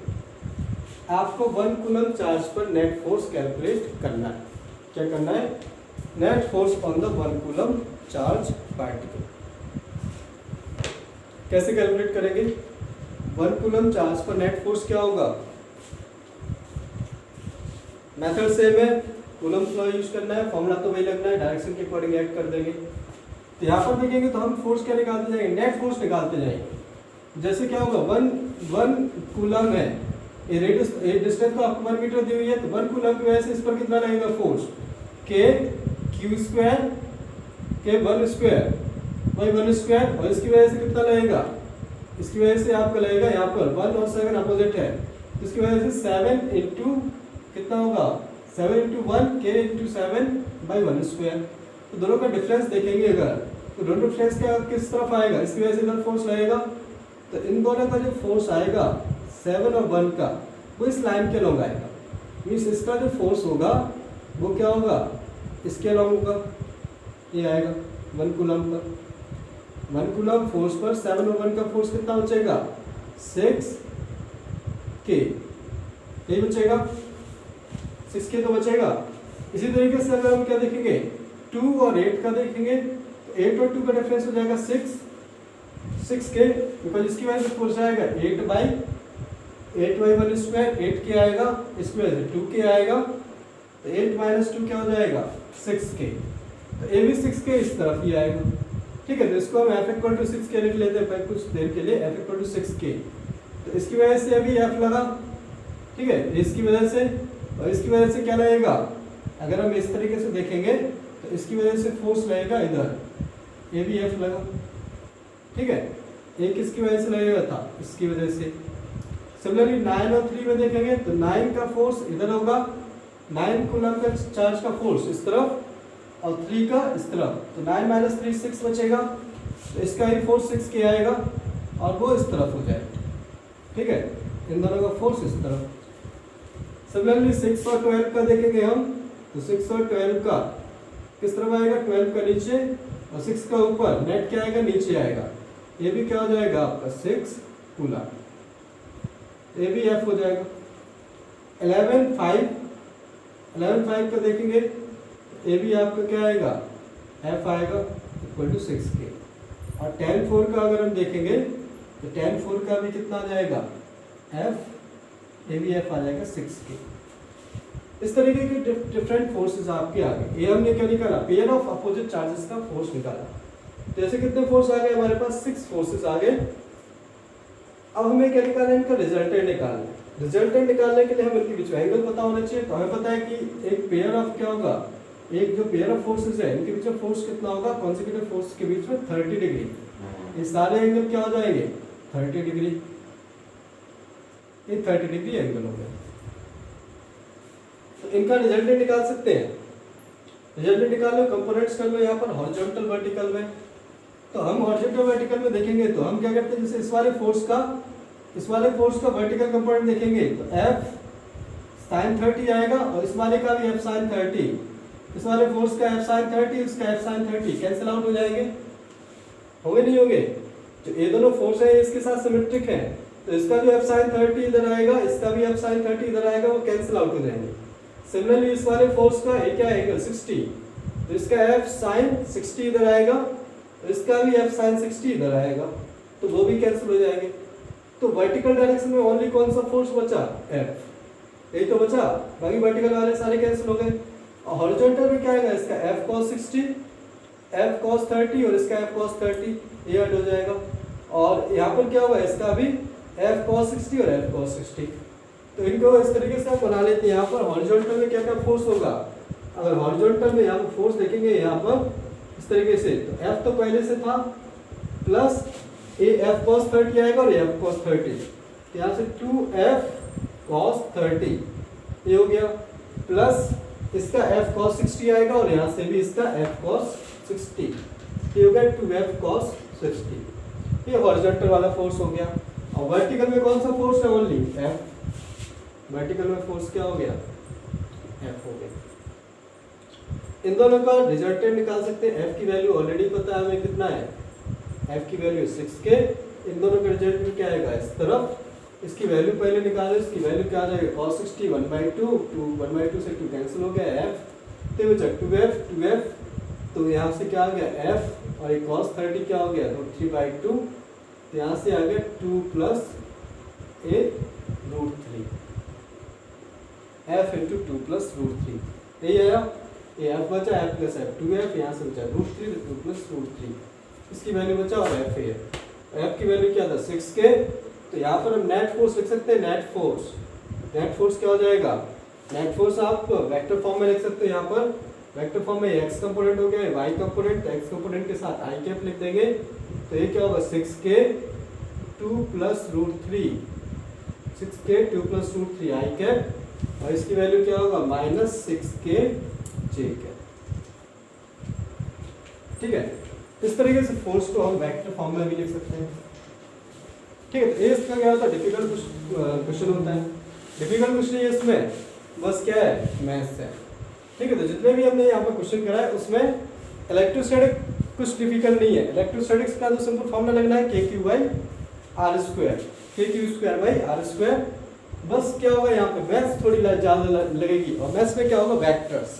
Speaker 1: आपको 1 कूलम चार्ज पर नेट फोर्स कैलकुलेट करना है। क्या करना है, net force on the 1 coulomb charge particle. कैसे कैलकुलेट करेंगे, 1 कूलम चार्ज पर नेट फोर्स क्या होगा, मेथड सेम है, कूलम लॉ यूज करना है, फॉर्मूला तो वही लगना है, डायरेक्शन के अकॉर्डिंग ऐड कर देंगे। तो यहाँ पर देखेंगे तो हम फोर्स क्या निकालते जाएंगे, नेट फोर्स निकालते जाएंगे। जैसे क्या होगा, 1 कूलम है, ये रेडियस डिस्टेंस तो आपको 1 मीटर दी हुई है, तो 1 कूलम की वजह से इस पर कितना लगेगा फोर्स, Q² के 1 स्क्वायर बाई 1 स्क्वायर, और इसकी वजह से कितना लगेगा, इसकी वजह से आपका लगेगा यहाँ पर 1 और 7 अपोजिट है, तो इसकी वजह से 7 इंटू कितना होगा, 7 into 1 K into 7 by 1 square. तो दोनों का डिफरेंस देखेंगे अगर, तो दोनों डिफरेंस क्या किस तरफ आएगा, इसकी वजह से इधर फोर्स लगेगा, तो इन दोनों का जो फोर्स आएगा 7 और 1 का, वो इस लाइन के लॉन्ग आएगा। मीन्स इसका जो फोर्स होगा वो क्या होगा, इसके लॉन्ग होगा, ये आएगा 1 कूलम पर। 1 कूलम फोर्स पर 7 और 1 का फोर्स कितना बचेगा, 6K, यही बचेगा, 6K तो बचेगा। इसी तरीके से अगर हम क्या देखेंगे, 2 और 8 का देखेंगे, तो 8 और 2 का डिफरेंस हो जाएगा 6K, बिकॉज इसकी वजह से फोर्स आएगा 8 बाई 1 स्क्वायर, 8K आएगा, इसकी वजह से 2K आएगा, तो 8 माइनस 2 क्या हो जाएगा, 6K, तो ये भी 6K इस तरफ ही आएगा। ठीक है, तो इसको हम F इक्वल टू 6K लिख लेते हैं कुछ देर के लिए, F इक्वल टू 6K, तो इसकी वजह से अभी F लगा। ठीक है, इसकी वजह से, और इसकी वजह से क्या लगेगा, अगर हम इस तरीके से देखेंगे तो इसकी वजह से फोर्स लगेगा इधर, ये भी F लगा। ठीक है, एक इसकी वजह से लगेगा था, इसकी वजह से। सिमिलरली 9 और 3 में देखेंगे तो 9 का फोर्स इधर होगा, 9 कूलम का चार्ज का फोर्स इस तरफ, और 3 का इस तरफ, तो 9 माइनस 3 6 बचेगा, तो इसका ही फोर्स 6K आएगा, और वो इस तरफ हो जाएगा। ठीक है, इन दोनों का फोर्स इस तरफ। सिमिलरली 6 और 12 का देखेंगे हम, तो 6 और 12 का किस तरफ आएगा, 12 का नीचे और 6 का ऊपर, नेट क्या आएगा, नीचे आएगा। ये भी क्या हो जाएगा आपका 6 कूलम, ये भी F हो जाएगा। 11 5 का देखेंगे, ये भी आपका क्या आएगा, F आएगा इक्वल टू 6K। और 10 4 का अगर हम देखेंगे तो 10 4 का भी कितना आ जाएगा, F, ये भी F आ जाएगा 6K। इस तरीके के डिफरेंट फोर्सेस आपके आ गए। ये हमने क्या निकाला, पेयर ऑफ अपोजिट चार्जेस का फोर्स निकाला। तो ऐसे कितने फोर्स आ गए हमारे पास, 6 फोर्सेस आ गए। अब हमें क्या निकालना है, इनका रिजल्टेंट निकालना है। रिजल्टेंट निकालने के लिए हमें इनके बीच में एंगल पता होना चाहिए। तो हमें पता है कि एक पेयर ऑफ क्या होगा, एक जो पेयर ऑफ फोर्सेस है इनके बीच में फोर्स कितना होगा, कॉन्सेक्यूटिव फोर्स के बीच में 30 डिग्री। ये सारे एंगल क्या हो जाएंगे, 30 डिग्री। ये 30 डिग्री एंगल हो गया। तो इनका रिजल्टेंट निकाल सकते हैं। रिजल्टेंट निकाल लो, कंपोनेंट्स कर लो यहाँ पर हॉरिजॉन्टल वर्टिकल में। तो हम हॉरिजॉन्टल वर्टिकल में देखेंगे तो हम क्या करते हैं, जैसे इस वाले फोर्स का वर्टिकल कंपोनेंट देखेंगे तो F sin 30 आएगा और इस वाले का भी F sin 30। इस वाले फोर्स का F sin 30, इसका F sin 30 कैंसिल आउट हो जाएंगे, होंगे नहीं होंगे। जो ये दोनों फोर्स है इसके साथ सिमेट्रिक है, तो इसका जो F sin 30 इधर आएगा, इसका भी F sin 30 इधर आएगा, वो कैंसिल आउट हो जाएंगे। सिमिलरली इस वाले फोर्स का ये क्या एंगल 60, तो इसका F sin 60 इधर आएगा, तो इसका भी F sin 60 इधर आएगा, तो वो भी कैंसिल हो जाएंगे। तो वर्टिकल डायरेक्शन में ओनली कौन सा फोर्स बचा, F, यही तो बचा, बाकी वर्टिकल वाले सारे कैंसिल हो गए। और हॉरिजॉन्टल में क्या आएगा, इसका F cos 60, F cos 30 और इसका F cos 30, ये ऐड हो जाएगा। और यहाँ पर क्या होगा, इसका भी F cos 60 और F cos 60। तो इनको इस तरीके से आप बना लेते हैं। यहाँ पर हॉरिजॉन्टल में क्या क्या फोर्स होगा, अगर हॉरिजॉन्टल में यहाँ पर फोर्स देखेंगे यहाँ पर इस तरीके से, तो F तो पहले से था प्लस ये F cos 30 आएगा और F cos 30, यहाँ से 2F cos 30 ये हो गया, प्लस इसका F cos 60 आएगा और यहाँ से भी इसका F cos 60, ये हो गया 2F cos 60। ये हॉरिजॉन्टल वाला फोर्स हो गया। और वर्टिकल में कौन सा फोर्स है, ओनली F। वर्टिकल में फोर्स क्या हो गया, F हो गया। इन दोनों का रिजल्टेंट निकाल सकते हैं। F की वैल्यू ऑलरेडी पता है हमें कितना है, F की वैल्यू 6K। इन दोनों का रिजल्टेंट क्या आएगा, इस तरफ इसकी वैल्यू पहले निकालो, इसकी वैल्यू क्या आ जाएगी, cos 60 1/2, 1/2 से 2 कैंसिल हो गया, F तो बचा 2F, तो यहाँ से क्या आ गया F, और ये cos 30 क्या हो गया, √3/2, तो यहाँ से आ गया 2 + a √3, F × 2 + √3, यही आया। ये F बचा, F + F 2F, यहाँ से बचा √3, 2 + √3, इसकी वैल्यू बचा और F है। F की वैल्यू क्या था 6K। तो यहाँ पर हम नेट फोर्स लिख सकते हैं, नेट फोर्स क्या हो जाएगा, नेट फोर्स आप वेक्टर फॉर्म में लिख सकते हो। यहाँ पर वेक्टर फॉर्म में x कंपोनेंट हो गया, y कंपोनेंट, तो x कंपोनेंट के साथ i कैप लिख देंगे, तो ये क्या होगा 6K 2 + √3, 6K 2 + √3 i कैप, और इसकी वैल्यू क्या होगा -6K j कैप। ठीक है, इस तरीके से फोर्स को हम वेक्टर फॉर्म में भी लिख सकते हैं। ठीक है, तो इसका क्या होता है, डिफिकल्ट क्वेश्चन होता है। डिफिकल्ट क्वेश्चन ये इसमें बस क्या है, मैथ्स है। ठीक है, तो जितने भी हमने यहाँ पर क्वेश्चन कराए उसमें इलेक्ट्रोस्टैटिक कुछ डिफिकल्ट नहीं है। इलेक्ट्रोस्टैटिक्स का जो सिंपल फॉर्मूला लगना है KQ/R², बस क्या होगा यहाँ पे मैथ्स थोड़ी ज़्यादा लगेगी, और मैथ्स में क्या होगा, वेक्टर्स।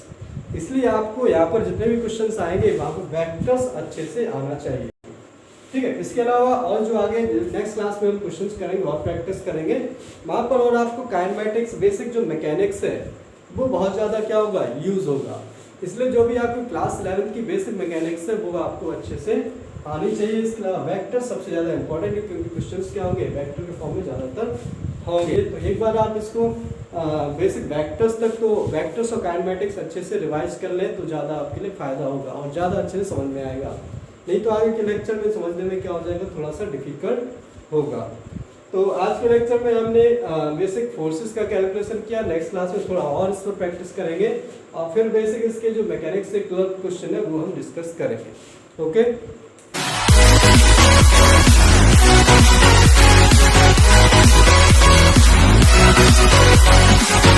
Speaker 1: इसलिए आपको यहाँ पर जितने भी क्वेश्चंस आएंगे वहाँ पर वेक्टर्स अच्छे से आना चाहिए। ठीक है, इसके अलावा और जो आगे नेक्स्ट क्लास में हम क्वेश्चंस करेंगे और प्रैक्टिस करेंगे वहाँ पर, और आपको काइनेमैटिक्स बेसिक जो मैकेनिक्स है वो बहुत ज़्यादा क्या होगा, यूज होगा। इसलिए जो भी आपकी क्लास 11 की बेसिक मैकेनिक्स है वो आपको अच्छे से आनी चाहिए। इसके अलावा वेक्टर सबसे ज़्यादा इंपॉर्टेंट है, क्योंकि क्वेश्चंस क्या होंगे, वेक्टर के फॉर्म में ज़्यादातर होंगे। तो एक बार आप इसको बेसिक वेक्टर्स तक, तो वेक्टर्स और काइनेमैटिक्स अच्छे से रिवाइज कर लें तो ज़्यादा आपके लिए फ़ायदा होगा और ज़्यादा अच्छे से समझ में आएगा। नहीं तो आगे के लेक्चर में समझने में क्या हो जाएगा, थोड़ा सा डिफिकल्ट होगा। तो आज के लेक्चर में हमने बेसिक फोर्सेस का कैलकुलेशन किया। नेक्स्ट क्लास में थोड़ा और इस पर प्रैक्टिस करेंगे और फिर बेसिक इसके जो मैकेनिक्स से 12 क्वेश्चन है वो हम डिस्कस करेंगे। ओके। हैं।